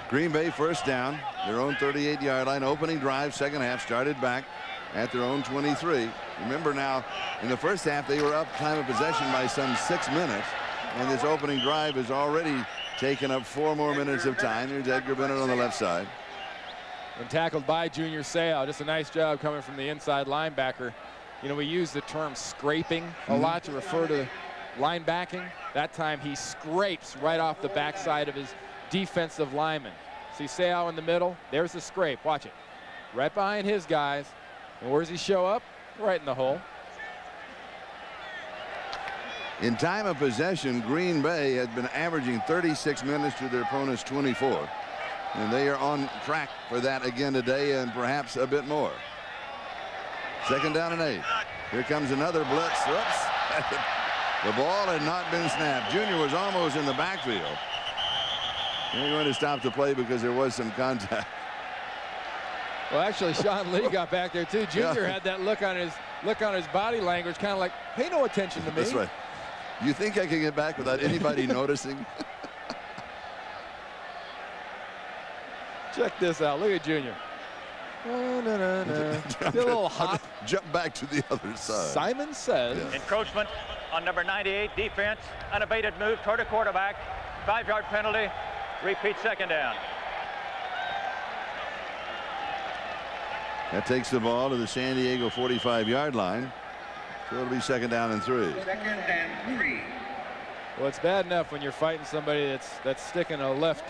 Green Bay first down, their own 38-yard line. Opening drive, second half, started back at their own 23. Remember now, in the first half, they were up time of possession by some 6 minutes. And this opening drive has already taken up 4 more minutes of time. Here's Edgar Bennett on the left side. And tackled by Junior Seau. Just a nice job coming from the inside linebacker. You know, we use the term scraping a lot to refer to linebacking. That time he scrapes right off the backside of his defensive lineman. See Seau in the middle? There's the scrape. Watch it. Right behind his guys. And where does he show up? Right in the hole. In time of possession, Green Bay had been averaging 36 minutes to their opponent's 24. And they are on track for that again today, and perhaps a bit more. Second down and 8. Here comes another blitz. Oops. The ball had not been snapped. Junior was almost in the backfield. They're going to stop the play because there was some contact. Well, actually, Sean Lee got back there too. Junior had that look on his body language, kind of like, pay no attention to me. That's right. You think I can get back without anybody noticing? Check this out. Look at Junior. A little hop. Jump back to the other side. Simon says. Encroachment on number 98 defense. Unabated move toward a quarterback. 5-yard penalty. Repeat second down. That takes the ball to the San Diego 45-yard line. So it'll be second down and 3. Second and 3. Well, it's bad enough when you're fighting somebody that's sticking a left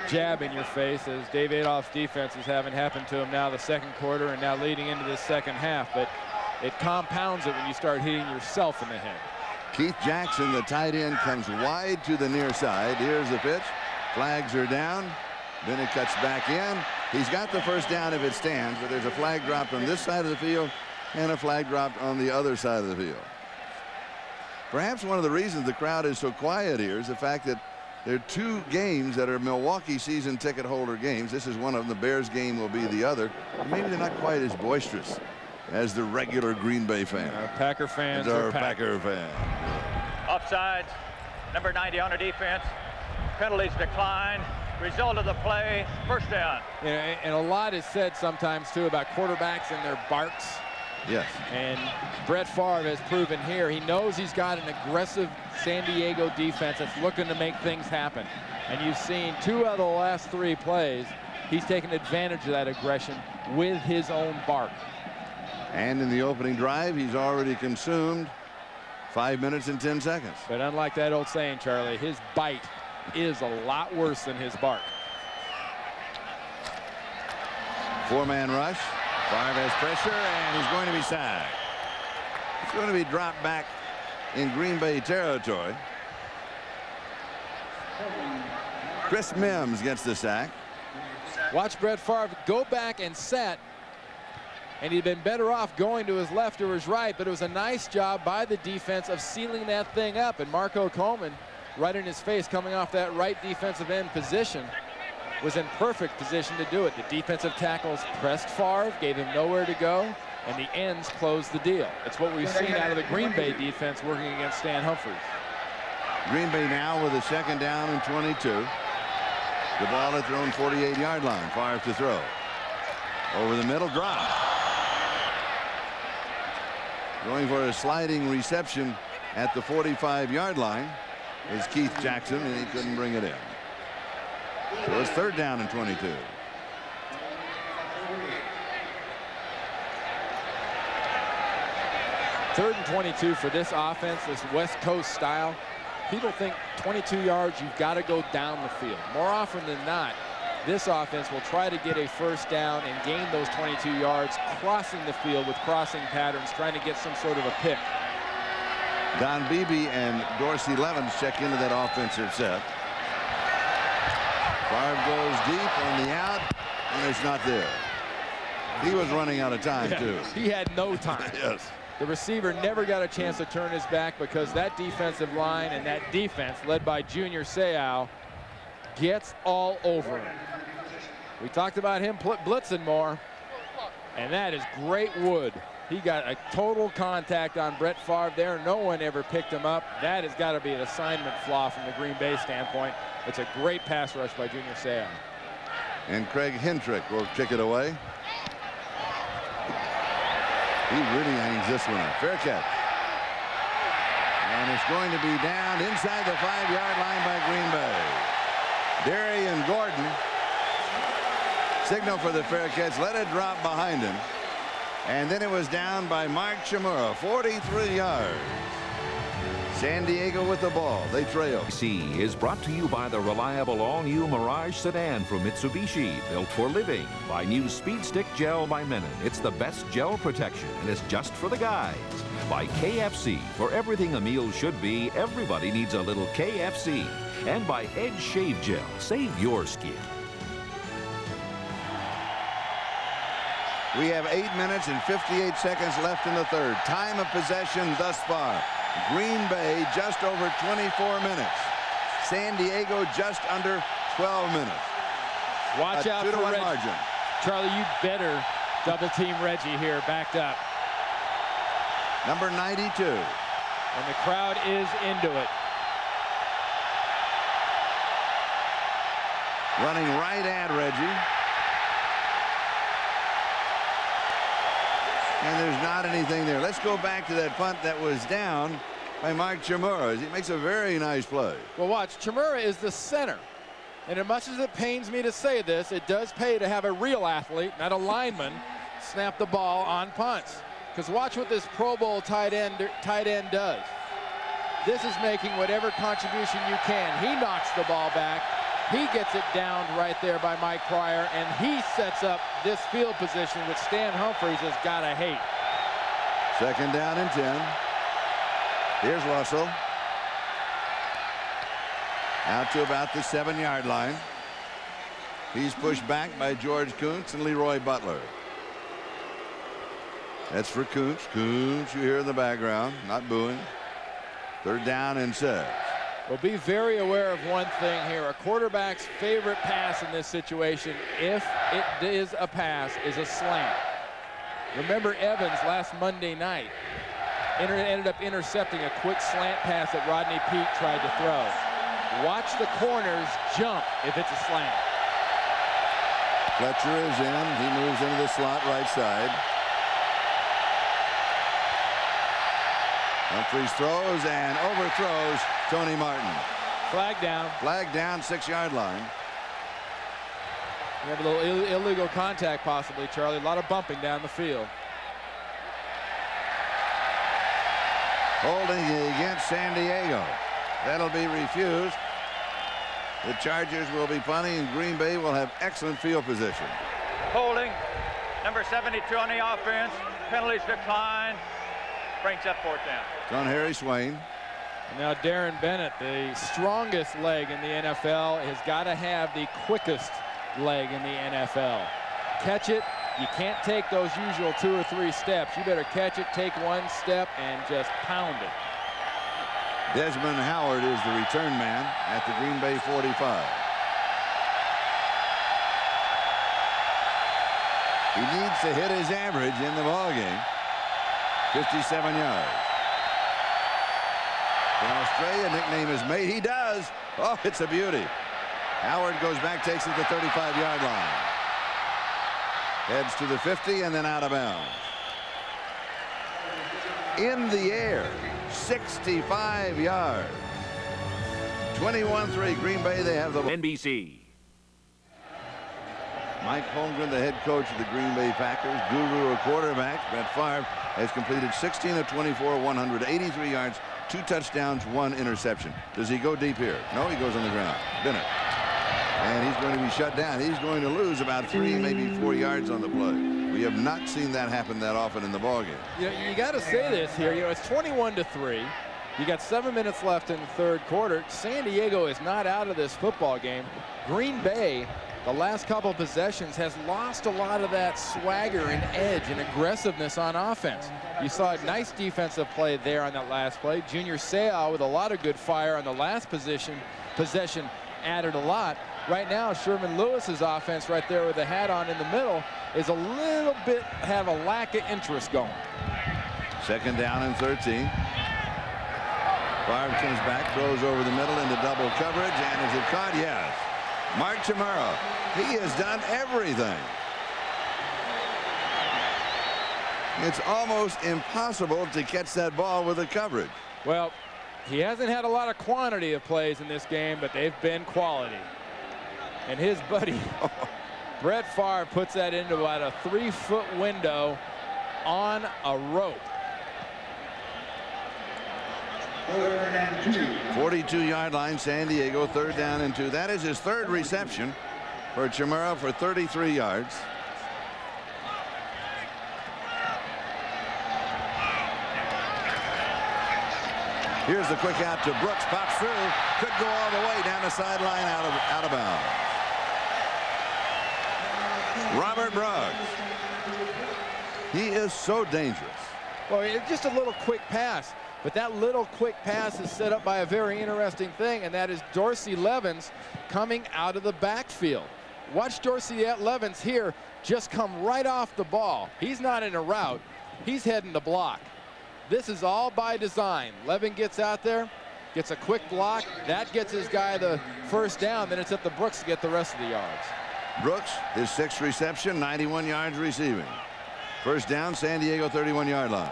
jab in your face, as Dave Adolph's defense is having happen to him now the second quarter and now leading into this second half. But it compounds it when you start hitting yourself in the head. Keith Jackson, the tight end, comes wide to the near side. Here's the pitch. Flags are down. Then it cuts back in. He's got the first down if it stands, but there's a flag dropped on this side of the field and a flag dropped on the other side of the field. Perhaps one of the reasons the crowd is so quiet here is the fact that there are two games that are Milwaukee season ticket holder games. This is one of them. The Bears game will be the other. Maybe they're not quite as boisterous as the regular Green Bay fan. Packer fans are Packer fans. Offsides. Number 90 on the defense. Penalties decline. Result of the play, first down. You know, and a lot is said sometimes too about quarterbacks and their barks. Yes. And Brett Favre has proven here he knows he's got an aggressive San Diego defense that's looking to make things happen. And you've seen 2 out of the last 3 plays, he's taken advantage of that aggression with his own bark. And in the opening drive, he's already consumed 5 minutes and 10 seconds. But unlike that old saying, Charlie, his bite is a lot worse than his bark. 4-man rush. Favre has pressure, and he's going to be sacked. He's going to be dropped back in Green Bay territory. Chris Mims gets the sack. Watch Brett Favre go back and set. And he'd been better off going to his left or his right, but it was a nice job by the defense of sealing that thing up. And Marco Coleman, right in his face, coming off that right defensive end position, was in perfect position to do it. The defensive tackles pressed Favre, gave him nowhere to go, and the ends closed the deal. That's what we've seen out of the Green Bay defense working against Stan Humphries. Green Bay now with a 2nd down and 22. The ball at their own 48-yard line. Favre to throw. Over the middle, drop. Going for a sliding reception at the 45-yard line is Keith Jackson, and he couldn't bring it in. So it's 3rd down and 22. Third and 22 for this offense, this West Coast style. People think 22 yards, you've got to go down the field. More often than not, this offense will try to get a first down and gain those 22 yards, crossing the field with crossing patterns, trying to get some sort of a pick. Don Beebe and Dorsey Levens check into that offensive set. Favre goes deep on the out, and it's not there. He was running out of time, too. He had no time. Yes. The receiver never got a chance to turn his back because that defensive line and that defense, led by Junior Seau, gets all over him. We talked about him blitzing more, and that is great wood. He got a total contact on Brett Favre there. No one ever picked him up. That has got to be an assignment flaw from the Green Bay standpoint. It's a great pass rush by Junior Seau. And Craig Hentrick will kick it away. He really hangs this one up. Fair catch. And it's going to be down inside the 5-yard line by Green Bay. Darian Gordon signal for the fair catch, let it drop behind him, and then it was down by Mark Chmura, 43 yards. San Diego with the ball. They trail. C is brought to you by the reliable all-new Mirage sedan from Mitsubishi, built for living. By new Speed Stick Gel by Menon. It's the best gel protection, and it's just for the guys. By KFC, for everything a meal should be, everybody needs a little KFC. And by Edge Shave Gel. Save your skin. We have 8 minutes and 58 seconds left in the third. Time of possession thus far. Green Bay just over 24 minutes. San Diego just under 12 minutes. Watch out for Reggie. Margin. Charlie, you better double team Reggie here, backed up. Number 92. And the crowd is into it. Running right at Reggie. And there's not anything there. Let's go back to that punt that was down by Mark Chmura. He makes a very nice play. Well, watch, Chmura is the center. And as much as it pains me to say this, it does pay to have a real athlete, not a lineman, snap the ball on punts. Because watch what this Pro Bowl tight end does. This is making whatever contribution you can. He knocks the ball back. He gets it down right there by Mike Pryor, and he sets up this field position, which Stan Humphries has got to hate. 2nd down and 10. Here's Russell. Out to about the 7-yard line. He's pushed back by George Kuntz and Leroy Butler. That's for Koontz. Koontz, you hear in the background, not booing. Third down and 6. Well, be very aware of one thing here. A quarterback's favorite pass in this situation, if it is a pass, is a slant. Remember Evans last Monday night ended up intercepting a quick slant pass that Rodney Peete tried to throw. Watch the corners jump if it's a slant. Fletcher is in. He moves into the slot right side. Humphries throws and overthrows Tony Martin. Flag down. Flag down, 6-yard line. You have a little illegal contact possibly, Charlie. A lot of bumping down the field. Holding against San Diego. That'll be refused. The Chargers will be punting, and Green Bay will have excellent field position. Holding. Number 72 on the offense. Penalties decline. Brings up 4th down. It's on Harry Swain. Now Darren Bennett, the strongest leg in the NFL, has got to have the quickest leg in the NFL. Catch it. You can't take those usual 2 or 3 steps. You better catch it, take 1 step, and just pound it. Desmond Howard is the return man at the Green Bay 45. He needs to hit his average in the ballgame. 57 yards. In Australia, nickname is made. He does. Oh, it's a beauty. Howard goes back, takes it to the 35-yard line. Heads to the 50 and then out of bounds. In the air, 65 yards. 21-3 Green Bay. They have the NBC. Mike Holmgren, the head coach of the Green Bay Packers, guru of quarterbacks. Brett Favre has completed 16 of 24, 183 yards, 2 touchdowns, 1 interception. Does he go deep here? No, he goes on the ground. Bennett. And he's going to be shut down. He's going to lose about 3, maybe 4 yards on the play. We have not seen that happen that often in the ballgame. You got to say this here. It's 21-3. You got 7 minutes left in the 3rd quarter. San Diego is not out of this football game. Green Bay, the last couple of possessions, has lost a lot of that swagger and edge and aggressiveness on offense. You saw a nice defensive play there on that last play. Junior Seau with a lot of good fire on the last possession added a lot. Right now, Sherman Lewis's offense right there with the hat on in the middle is a little bit have a lack of interest going. 2nd down and 13. Favre comes back, throws over the middle into double coverage, and is it caught? Yes. Mark Chmura, he has done everything. It's almost impossible to catch that ball with the coverage. Well, he hasn't had a lot of quantity of plays in this game, but they've been quality. And his buddy Brett Favre puts that into about a 3-foot window on a rope. 42-yard line, San Diego, 3rd down and 2. That is his 3rd reception for Chmura for 33 yards. Here's the quick out to Brooks, pops through, could go all the way down the sideline, out of bounds. Robert Brooks. He is so dangerous. Well, it's just a little quick pass, but that little quick pass is set up by a very interesting thing, and that is Dorsey Levens coming out of the backfield. Watch Dorsey Levens here just come right off the ball. He's not in a route. He's heading to block. This is all by design. Levin gets out there, gets a quick block. That gets his guy the 1st down. Then it's up to Brooks to get the rest of the yards. Brooks, his 6th reception, 91 yards receiving. 1st down, San Diego 31-yard line.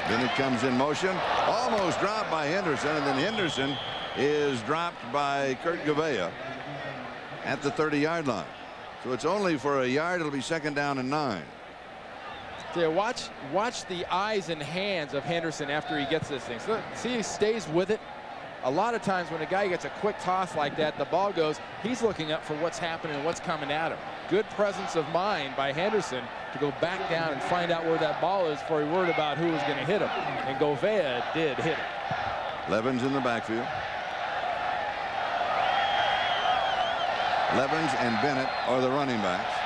Then it comes in motion, almost dropped by Henderson, and then Henderson is dropped by Kurt Gouveia at the 30-yard line. So it's only for a yard. It'll be 2nd down and 9. Yeah, watch the eyes and hands of Henderson after he gets this thing. So see, he stays with it. A lot of times when a guy gets a quick toss like that, the ball goes, he's looking up for what's happening and what's coming at him. Good presence of mind by Henderson to go back down and find out where that ball is before he worried about who was going to hit him. And Gouveia did hit him. Levens in the backfield. Levens and Bennett are the running backs.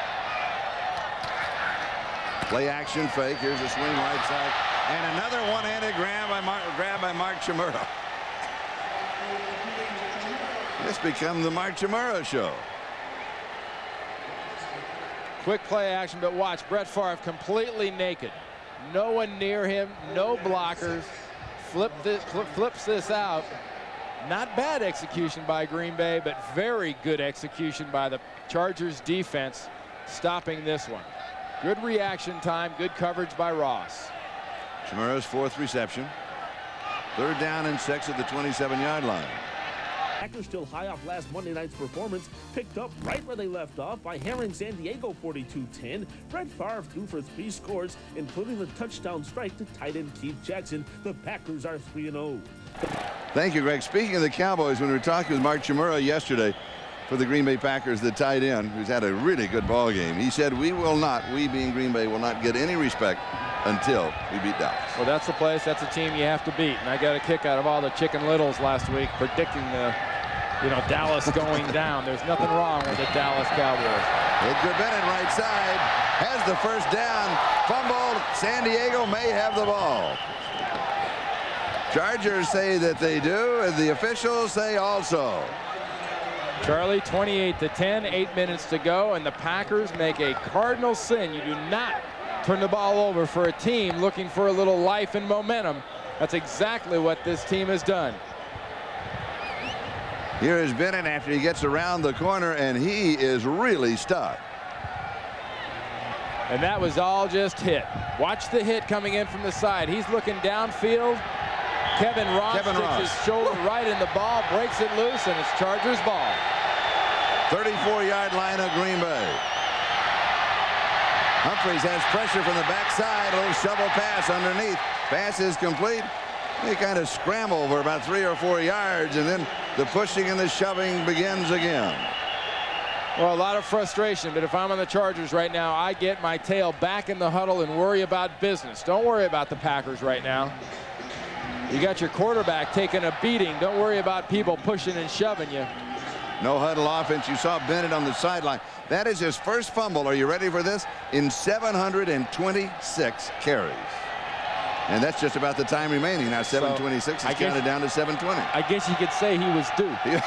Play action fake. Here's a swing right side. And another one-handed grab by Mark Chmura. This become the Mark Chmura show. Quick play action, but watch Brett Favre completely naked. No one near him, no blockers. Flips this out. Not bad execution by Green Bay, but very good execution by the Chargers defense, stopping this one. Good reaction time, good coverage by Ross. Chmura's 4th reception. 3rd down and 6 at the 27-yard line. Packers still high off last Monday night's performance, picked up right where they left off by hammering San Diego 42-10. Brett Favre threw for 3 scores, including the touchdown strike to tight end Keith Jackson. The Packers are 3-0. Thank you, Greg. Speaking of the Cowboys, when we were talking with Mark Chmura yesterday for the Green Bay Packers, the tight end, who's had a really good ball game, he said, we being Green Bay, will not get any respect until we beat Dallas. Well, that's the place, that's a team you have to beat. And I got a kick out of all the Chicken Littles last week predicting the, Dallas going down. There's nothing wrong with the Dallas Cowboys. Edgar Bennett right side has the first down. Fumbled. San Diego may have the ball. Chargers say that they do, and the officials say also. Charlie, 28-10, 8 minutes to go, and the Packers make a cardinal sin. You do not turn the ball over for a team looking for a little life and momentum. That's exactly what this team has done. Here is Bennett after he gets around the corner, and he is really stuck. And that was all just hit. Watch the hit coming in from the side. He's looking downfield. Kevin Ross sticks his shoulder right in the ball, breaks it loose, and it's Chargers ball. 34-yard line of Green Bay. Humphries has pressure from the backside. A little shovel pass underneath. Pass is complete. They kind of scramble for about 3 or 4 yards, and then the pushing and the shoving begins again. Well, a lot of frustration, but if I'm on the Chargers right now, I get my tail back in the huddle and worry about business. Don't worry about the Packers right now. You got your quarterback taking a beating. Don't worry about people pushing and shoving you. No huddle offense. You saw Bennett on the sideline. That is his first fumble. Are you ready for this? In 726 carries. And that's just about the time remaining. Now 7:26 is counted down to 7:20. I guess you could say he was due. He was.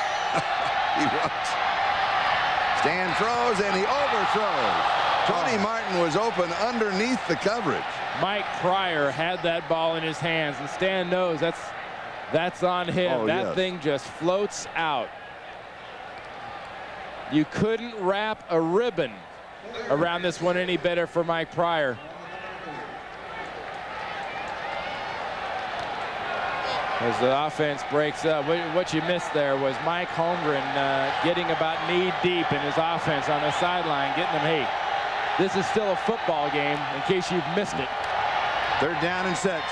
Stan throws and he overthrows. Tony Martin was open underneath the coverage. Mike Pryor had that ball in his hands, and Stan knows that's on him. That thing just floats out. You couldn't wrap a ribbon around this one any better for Mike Pryor. As the offense breaks up, what you missed there was Mike Holmgren getting about knee deep in his offense on the sideline, getting them, hey, this is still a football game in case you've missed it. 3rd down and 6.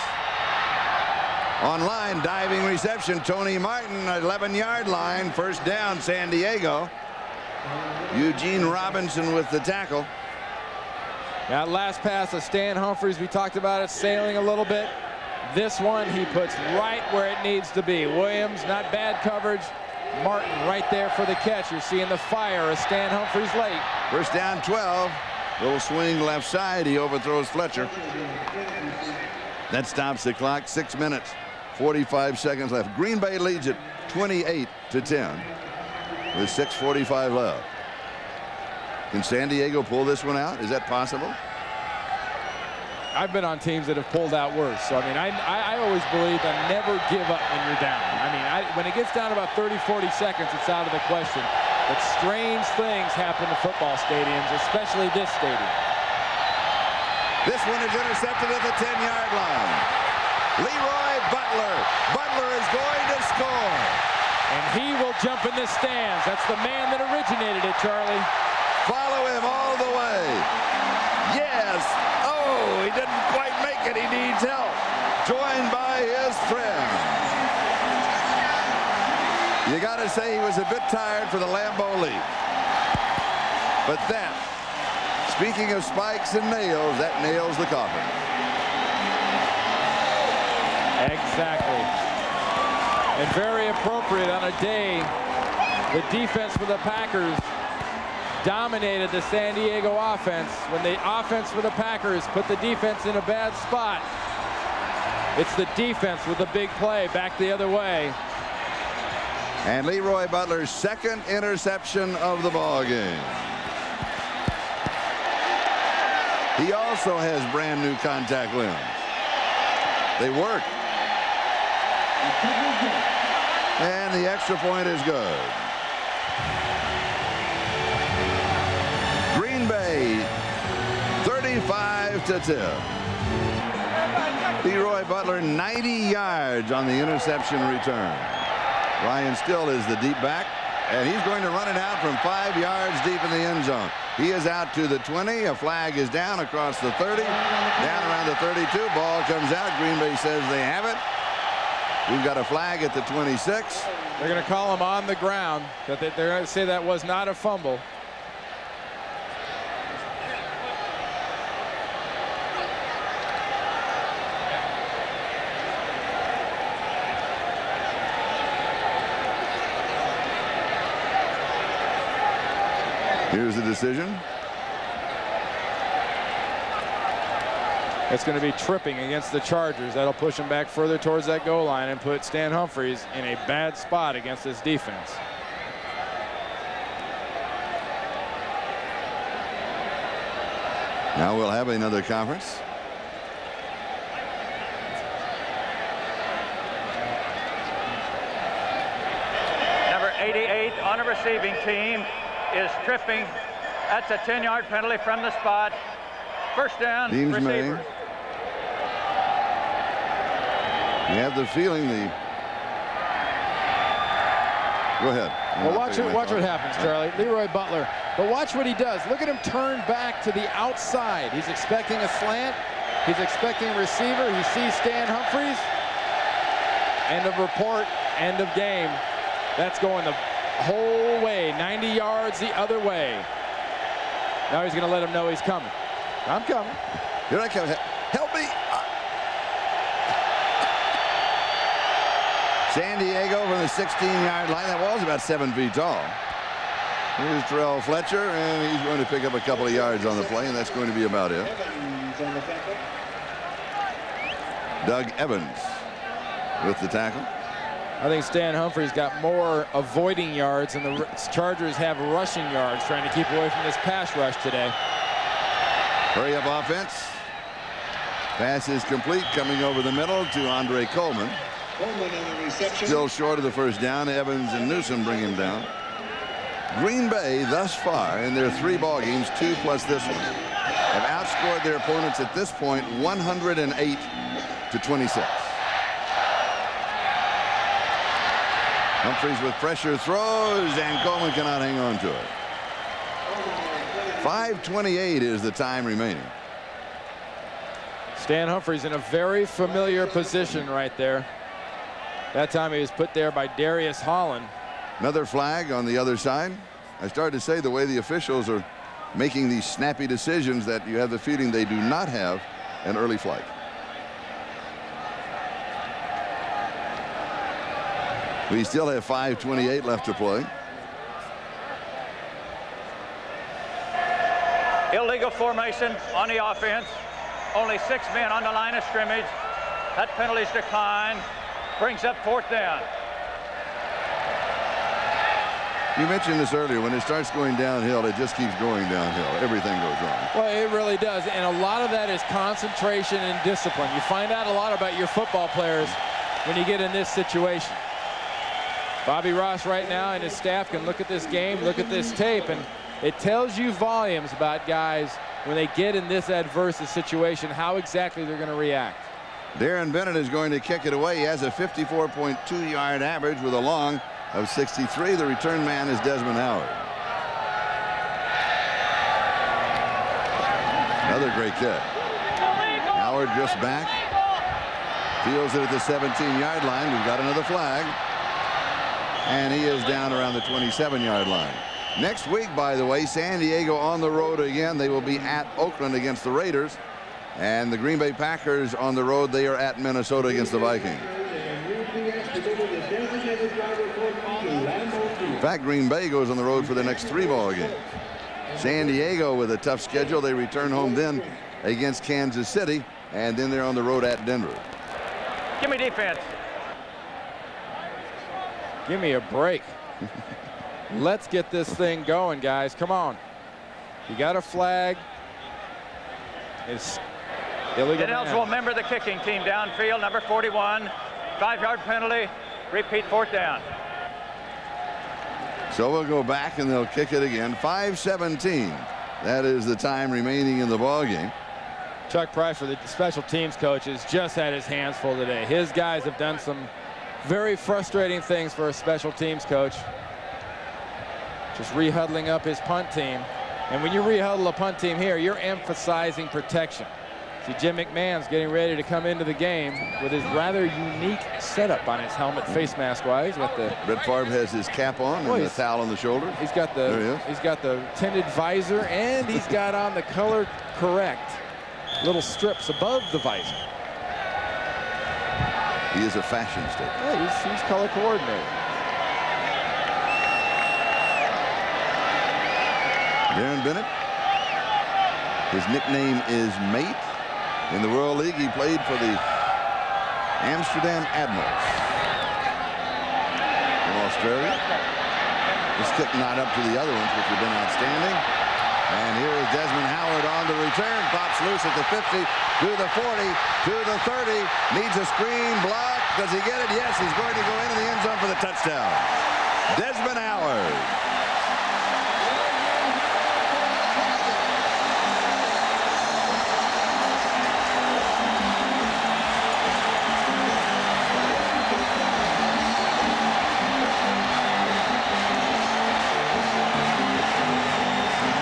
On line, diving reception, Tony Martin, 11-yard line, 1st down, San Diego. Eugene Robinson with the tackle. That last pass of Stan Humphries, we talked about it, sailing a little bit. This one he puts right where it needs to be. Williams, not bad coverage. Martin right there for the catch. You're seeing the fire of Stan Humphries late. 1st down 12. Little swing left side. He overthrows Fletcher. That stops the clock. 6 minutes, 45 seconds left. Green Bay leads it 28-10 with 6:45 left. Can San Diego pull this one out? Is that possible? I've been on teams that have pulled out worse. So, I mean, I always believe that never give up when you're down. I mean, when it gets down to about 30, 40 seconds, it's out of the question. But strange things happen to football stadiums, especially this stadium. This one is intercepted at the 10-yard line. Leroy Butler. Butler is going to score. And he will jump in the stands. That's the man that originated it, Charlie. Follow him all the way. Yes. Oh, he didn't quite make it. He needs help. Joined by his friend. You got to say he was a bit tired for the Lambeau Leap. But that, speaking of spikes and nails, that nails the coffin. Exactly. And very appropriate on a day the defense for the Packers dominated the San Diego offense. When the offense for the Packers put the defense in a bad spot, it's the defense with the big play back the other way. And Leroy Butler's second interception of the ball game. He also has brand new contact limbs. They work. And the extra point is good. Green Bay 35-10. Leroy Butler 90 yards on the interception return. Ryan Still is the deep back, and he's going to run it out from 5 yards deep in the end zone. He is out to the 20. A flag is down across the 30, down around the 32. Ball comes out. Green Bay says they have it. We've got a flag at the 26. They're going to call him on the ground. They're going to say that was not a fumble. Here's the decision. It's going to be tripping against the Chargers. That'll push them back further towards that goal line and put Stan Humphries in a bad spot against this defense. Now we'll have another conference. Number 88 on the receiving team is tripping. That's a 10-yard penalty from the spot. First down, Deems receivers. May. You have the feeling the. Go ahead. Well, watch what happens, Charlie. Leroy Butler. But watch what he does. Look at him turn back to the outside. He's expecting a slant. He's expecting a receiver. He sees Stan Humphries. End of report. End of game. That's going the whole way. 90 yards the other way. Now he's going to let him know he's coming. I'm coming. Here I come. Help me. San Diego from the 16-yard line. That wall's about 7 feet tall. Here's Terrell Fletcher, and he's going to pick up a couple of yards on the play, and that's going to be about it. Doug Evans with the tackle. I think Stan Humphries got more avoiding yards than the Chargers have rushing yards, trying to keep away from this pass rush today. Hurry up offense. Pass is complete, coming over the middle to Andre Coleman. Still short of the first down. Evans and Newsom bring him down. Green Bay thus far in their 3 ball games, 2 plus this one, have outscored their opponents at this point 108-26. Humphries with pressure throws, and Coleman cannot hang on to it. 5:28 is the time remaining. Stan Humphries in a very familiar position right there. That time he was put there by Darius Holland. Another flag on the other side. I started to say the way the officials are making these snappy decisions that you have the feeling they do not have an early flight. We still have 5:28 left to play. Illegal formation on the offense. Only 6 men on the line of scrimmage. That penalty's declined. Brings up 4th down. You mentioned this earlier. When it starts going downhill, it just keeps going downhill. Everything goes wrong. Well, it really does. And a lot of that is concentration and discipline. You find out a lot about your football players when you get in this situation. Bobby Ross right now and his staff can look at this game, look at this tape, and it tells you volumes about guys when they get in this adverse situation, how exactly they're going to react. Darren Bennett is going to kick it away. He has a 54.2-yard average with a long of 63. The return man is Desmond Howard. Another great kick. Howard just back. Fields it at the 17-yard line. We've got another flag. And he is down around the 27-yard line. Next week, by the way, San Diego on the road again. They will be at Oakland against the Raiders. And the Green Bay Packers on the road. They are at Minnesota against the Vikings. In fact, Green Bay goes on the road for the next 3 ball games. San Diego with a tough schedule. They return home then against Kansas City, and then they're on the road at Denver. Give me defense. Give me a break. Let's get this thing going, guys. Come on. You got a flag. It's illegal. Ineligible member of the kicking team downfield, number 41. 5-yard penalty. Repeat, 4th down. So we'll go back and they'll kick it again. 5:17. That is the time remaining in the ball game. Chuck Pfeiffer, the special teams coach, has just had his hands full today. His guys have done some very frustrating things for a special teams coach. Just rehuddling up his punt team. And when you rehuddle a punt team here, you're emphasizing protection. See, Jim McMahon's getting ready to come into the game with his rather unique setup on his helmet, face mask wise. With the Brett Favre has his cap on and the towel on the shoulder. He's got the tinted visor, and he's got on the color correct little strips above the visor. He is a fashion statement. Yeah, he's color coordinated. Darren Bennett. His nickname is Mate. In the World League, he played for the Amsterdam Admirals in Australia. This kick not up to the other ones, which have been outstanding. And here is Desmond Howard on the return. Pops loose at the 50, to the 40, to the 30. Needs a screen block. Does he get it? Yes, he's going to go into the end zone for the touchdown. Desmond Howard.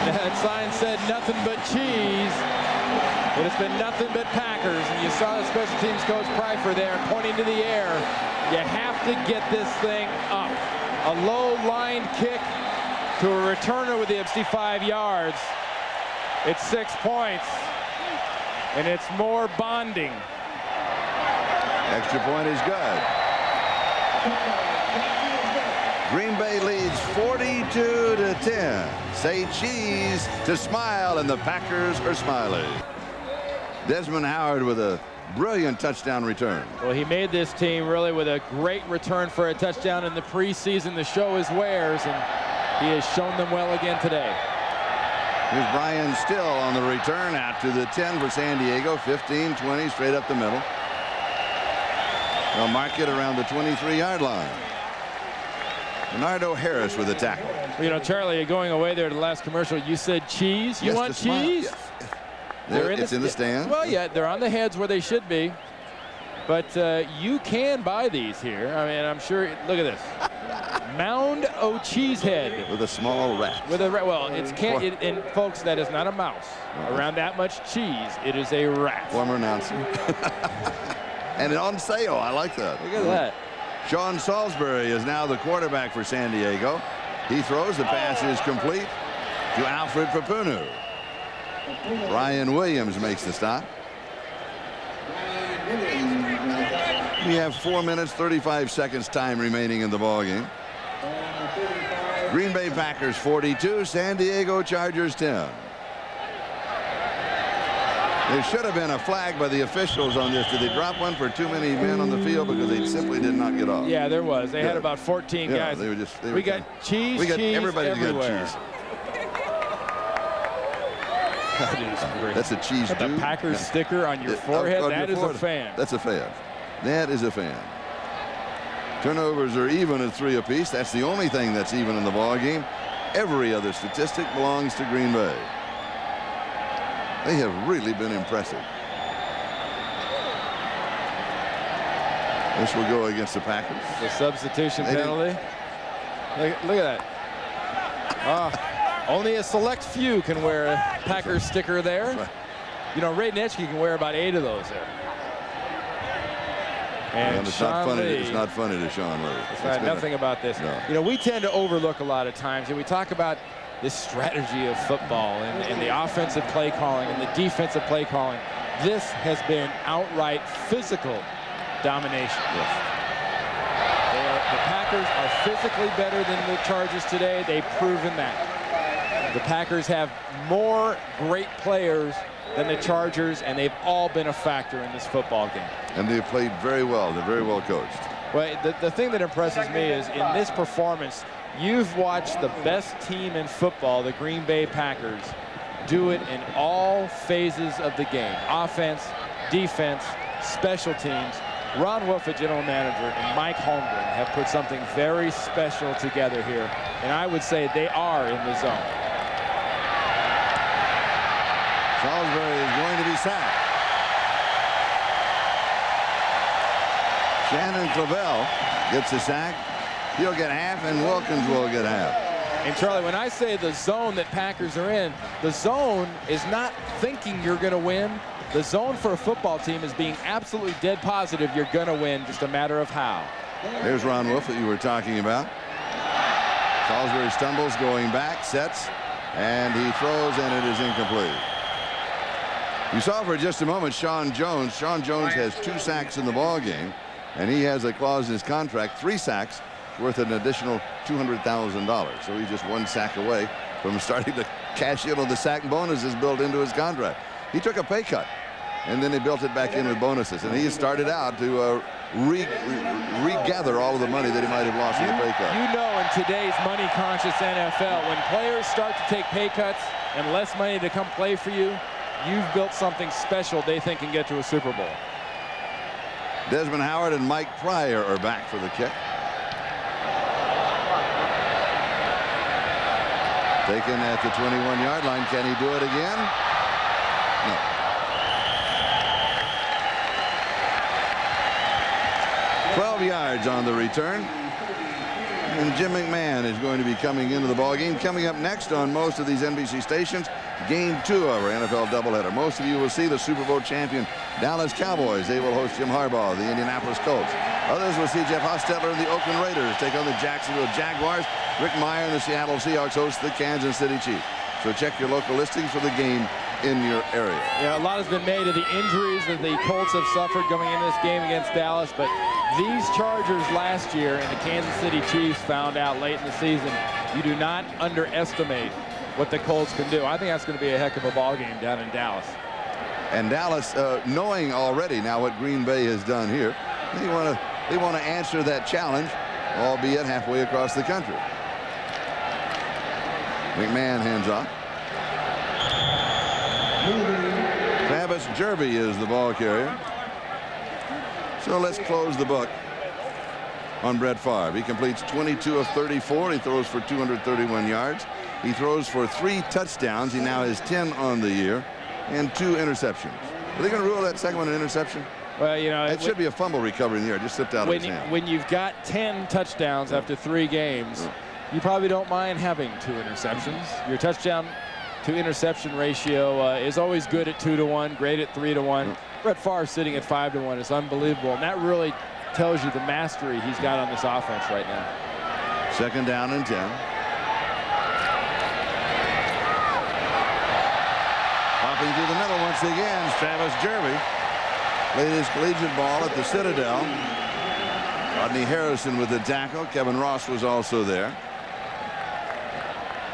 That sign said nothing but cheese. It has been nothing but Packers. And you saw the special teams coach Pfeiffer there pointing to the air. You have to get this thing up. A low line kick to a returner with the 65 yards. It's 6 points. And it's more bonding. Extra point is good. Green Bay leads 42-10. Say cheese to smile, and the Packers are smiling. Desmond Howard with a brilliant touchdown return. Well, he made this team really with a great return for a touchdown in the preseason to show his wares, and he has shown them well again today. Here's Brian Still on the return out to the 10 for San Diego. 15-20 straight up the middle. They'll mark it around the 23-yard line. Bernardo Harris with a tackle. Well, you know, Charlie, going away there to the last commercial, you said cheese. You want cheese? Yeah. It's in the stands. Well, yeah, they're on the heads where they should be. But you can buy these here. I mean, I'm sure. Look at this. Mound O Cheesehead. With a small rat. With a rat. Well, and folks, that is not a mouse. Around that much cheese, it is a rat. Former announcer. And on sale. I like that. Look at that. Sean Salisbury is now the quarterback for San Diego. He throws. The pass is complete to Alfred Papunu. Ryan Williams makes the stop. We have 4 minutes, 35 seconds time remaining in the ball game. Green Bay Packers 42, San Diego Chargers 10. There should have been a flag by the officials on this. Did they drop one for too many men on the field because they simply did not get off? Yeah, there was. They had about 14 guys. They were just. We got cheese. We got cheese everybody everywhere. got cheese. That's a cheese. The Packers sticker on your forehead. That is a fan. That's a fan. That is a fan. Turnovers are even at 3 apiece. That's the only thing that's even in the ball game. Every other statistic belongs to Green Bay. They have really been impressive. This will go against the Packers. The substitution penalty. Look at that. Only a select few can wear a Packers sticker there. Right. You know, Ray Nitschke can wear about 8 of those there. And it's Sean not funny. Lee, It's not funny to Sean Lee. It's not nothing about this. No. You know, we tend to overlook a lot of times, and we talk about this strategy of football and the offensive play calling and the defensive play calling. This has been outright physical domination. Yes. The Packers are physically better than the Chargers today. They've proven that. The Packers have more great players than the Chargers, and they've all been a factor in this football game. And they've played very well. They're very well coached. Well, the thing that impresses me is in this performance, you've watched the best team in football, the Green Bay Packers, do it in all phases of the game. Offense, defense, special teams. Ron Wolf, the general manager, and Mike Holmgren have put something very special together here. And I would say they are in the zone. Salisbury is going to be sacked. Shannon Clavel gets a sack. He'll get half, and Wilkins will get half. And Charlie, when I say the zone that Packers are in, the zone is not thinking you're going to win. The zone for a football team is being absolutely dead positive you're going to win, just a matter of how. There's Ron Wolf that you were talking about. Salisbury stumbles going back, sets, and he throws, and it is incomplete. You saw for just a moment Sean Jones. Sean Jones has 2 sacks in the ball game, and he has a clause in his contract, 3 sacks worth an additional $200,000. So he's just 1 sack away from starting to cash in on the sack bonuses built into his contract. He took a pay cut, and then he built it back in with bonuses. And he started out to regather all of the money that he might have lost in the pay cut. You know, in today's money-conscious NFL, when players start to take pay cuts and less money to come play for you, you've built something special they think can get to a Super Bowl. Desmond Howard and Mike Pryor are back for the kick. Taken at the 21-yard line. Can he do it again? No. $12 yards on the return. And Jim McMahon is going to be coming into the ballgame. Coming up next on most of these NBC stations, Game 2 of our NFL doubleheader. Most of you will see the Super Bowl champion Dallas Cowboys. They will host Jim Harbaugh, the Indianapolis Colts. Others will see Jeff Hostetler and the Oakland Raiders take on the Jacksonville Jaguars. Rick Meyer and the Seattle Seahawks host the Kansas City Chiefs. So check your local listings for the game in your area. Yeah, a lot has been made of the injuries that the Colts have suffered going into this game against Dallas, but these Chargers last year and the Kansas City Chiefs found out late in the season, you do not underestimate what the Colts can do. I think that's going to be a heck of a ball game down in Dallas. And Dallas, knowing already now what Green Bay has done here, they want to answer that challenge, albeit halfway across the country. McMahon hands off. Travis Jervey is the ball carrier. So let's close the book on Brett Favre. He completes 22 of 34. He throws for 231 yards. He throws for 3 touchdowns. He now has 10 on the year and 2 interceptions. Are they going to rule that second one an interception? Well, you know, it should be a fumble recovery in the air. Just slipped out of his hand. When you've got 10 touchdowns after 3 games, you probably don't mind having 2 interceptions. Your touchdown to interception ratio is always good at 2-to-1, great at 3-to-1. Brett Favre sitting at 5-to-1 is unbelievable, and that really tells you the mastery he's got on this offense right now. 2nd down and 10. Hopping through the middle once again is Travis Jervey. Played his collegiate ball at the Citadel. Rodney Harrison with the tackle. Kevin Ross was also there.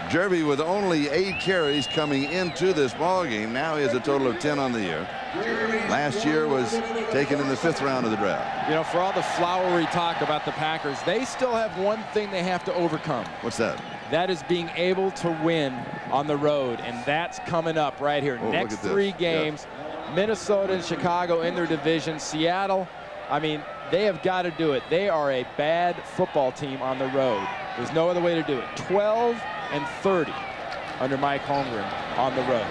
Jervey with only 8 carries coming into this ball game. Now he has a total of 10 on the year. Last year was taken in the 5th round of the draft. You know, for all the flowery talk about the Packers, they still have one thing they have to overcome. What's that? That is being able to win on the road, and that's coming up right here. Next 3 games, Minnesota and Chicago in their division. Seattle, I mean, they have got to do it. They are a bad football team on the road. There's no other way to do it. 12-30 under Mike Holmgren on the road.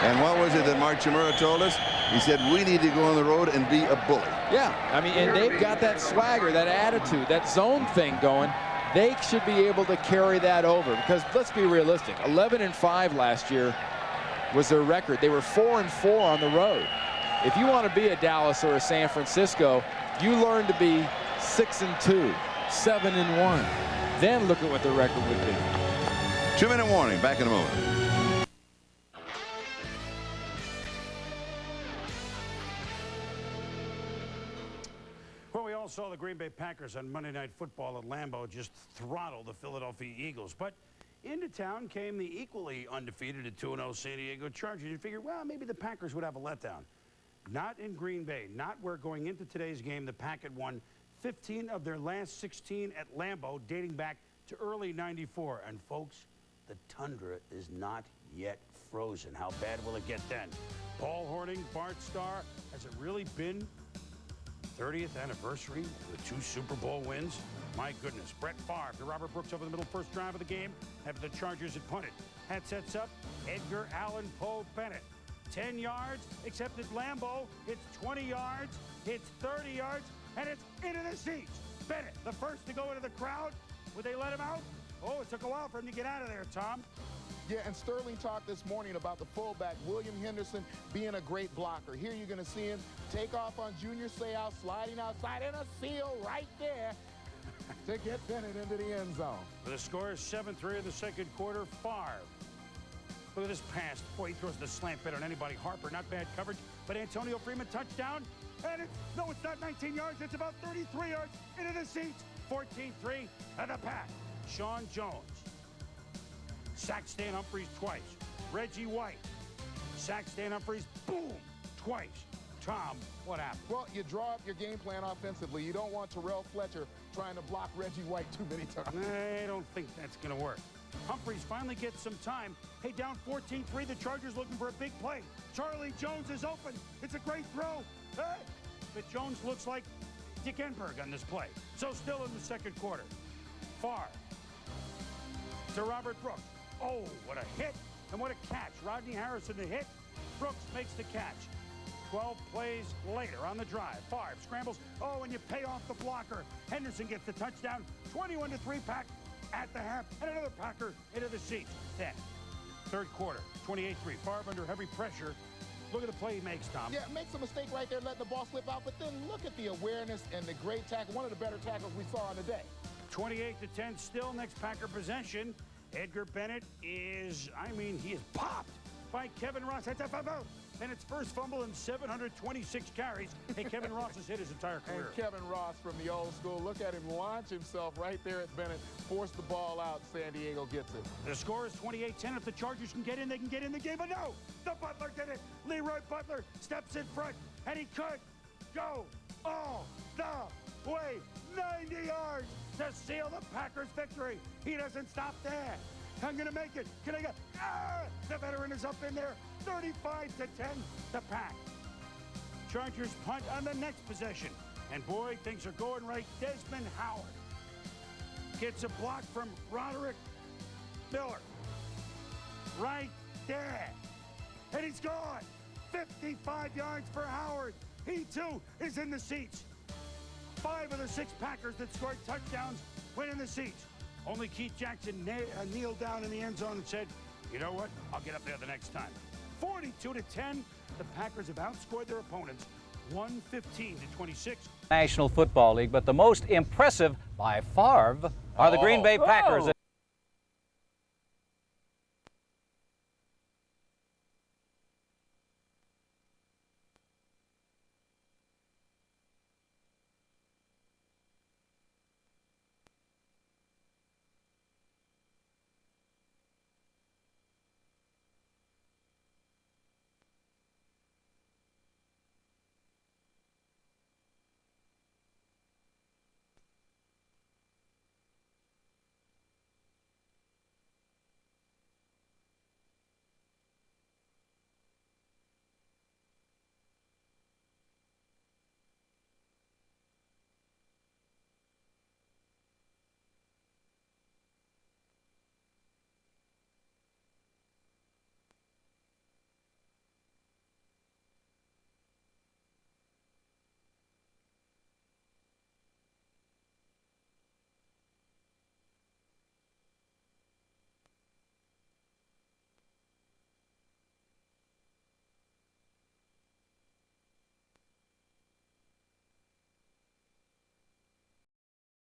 And what was it that Mark Chmura told us? He said, we need to go on the road and be a bully. Yeah, I mean, and they've got that swagger, that attitude, that zone thing going. They should be able to carry that over, because let's be realistic. 11-5 last year was their record. They were 4-4 on the road. If you want to be a Dallas or a San Francisco, you learn to be 6-2, 7-1. Then look at what the record would be. 2-minute warning. Back in a moment. Well, we all saw the Green Bay Packers on Monday Night Football at Lambeau just throttle the Philadelphia Eagles. But Into town came the equally undefeated at 2-0 San Diego Chargers. You figured, well, maybe the Packers would have a letdown. Not in Green Bay. Not where going into today's game, the Pack had won 15 of their last 16 at Lambeau, dating back to early '94. And folks, the tundra is not yet frozen. How bad will it get then? Paul Hornung, Bart Starr, has it really been 30th anniversary of the 2 Super Bowl wins? My goodness. Brett Favre to Robert Brooks over the middle first drive of the game after the Chargers had punted. Hat sets up, Edgar Allan Poe Bennett. 10 yards, except at Lambeau, it's 20 yards, it's 30 yards, and it's into the seats. Bennett, the first to go into the crowd. Would they let him out? Oh, it took a while for him to get out of there, Tom. Yeah, and Sterling talked this morning about the fullback, William Henderson, being a great blocker. Here you're going to see him take off on Junior Seau, sliding outside, and a seal right there to get Bennett into the end zone. The score is 7-3 in the second quarter. Favre. Look at this pass. Boy, he throws the slant better than anybody. Harper, not bad coverage, but Antonio Freeman touchdown. And it's not 19 yards. It's about 33 yards into the seats. 14-3 and the Pack. Sean Jones. Sacked Stan Humphries twice. Reggie White. Sacked Stan Humphries, boom, twice. Tom, what happened? Well, you draw up your game plan offensively. You don't want Terrell Fletcher trying to block Reggie White too many times. I don't think that's going to work. Humphries finally gets some time. Hey, down 14-3, the Chargers looking for a big play. Charlie Jones is open. It's a great throw. Hey! But Jones looks like Dick Enberg on this play. So still in the second quarter. Favre to Robert Brooks. Oh, what a hit and what a catch. Rodney Harrison to hit. Brooks makes the catch. 12 plays later on the drive. Favre scrambles. Oh, and you pay off the blocker. Henderson gets the touchdown. 21-3 Pack at the half. And another Packer into the seats. Then, third quarter, 28-3. Favre under heavy pressure. Look at the play he makes, Tom. Yeah, makes a mistake right there, letting the ball slip out. But then look at the awareness and the great tackle. One of the better tackles we saw on the day. 28-10 still. Next Packer possession. Edgar Bennett is, he is popped by Kevin Ross. That's a fumble. And it's first fumble in 726 carries. Hey, Kevin Ross has hit his entire career. And Kevin Ross from the old school. Look at him launch himself right there at Bennett. Force the ball out. San Diego gets it. The score is 28-10. If the Chargers can get in, they can get in the game. But no, the Butler did it. Leroy Butler steps in front, and he could go all the way 90 yards to seal the Packers' victory. He doesn't stop there. I'm going to make it. Can I get? The veteran is up in there. 35-10, the Pack. Chargers punt on the next possession. And boy, things are going right. Desmond Howard gets a block from Roderick Miller. Right there. And he's gone. 55 yards for Howard. He, too, is in the seats. 5 of the 6 Packers that scored touchdowns went in the seats. Only Keith Jackson kneeled down in the end zone and said, you know what? I'll get up there the next time. 42-10, the Packers have outscored their opponents 115-26. National Football League, but the most impressive by far are the Green Bay Packers.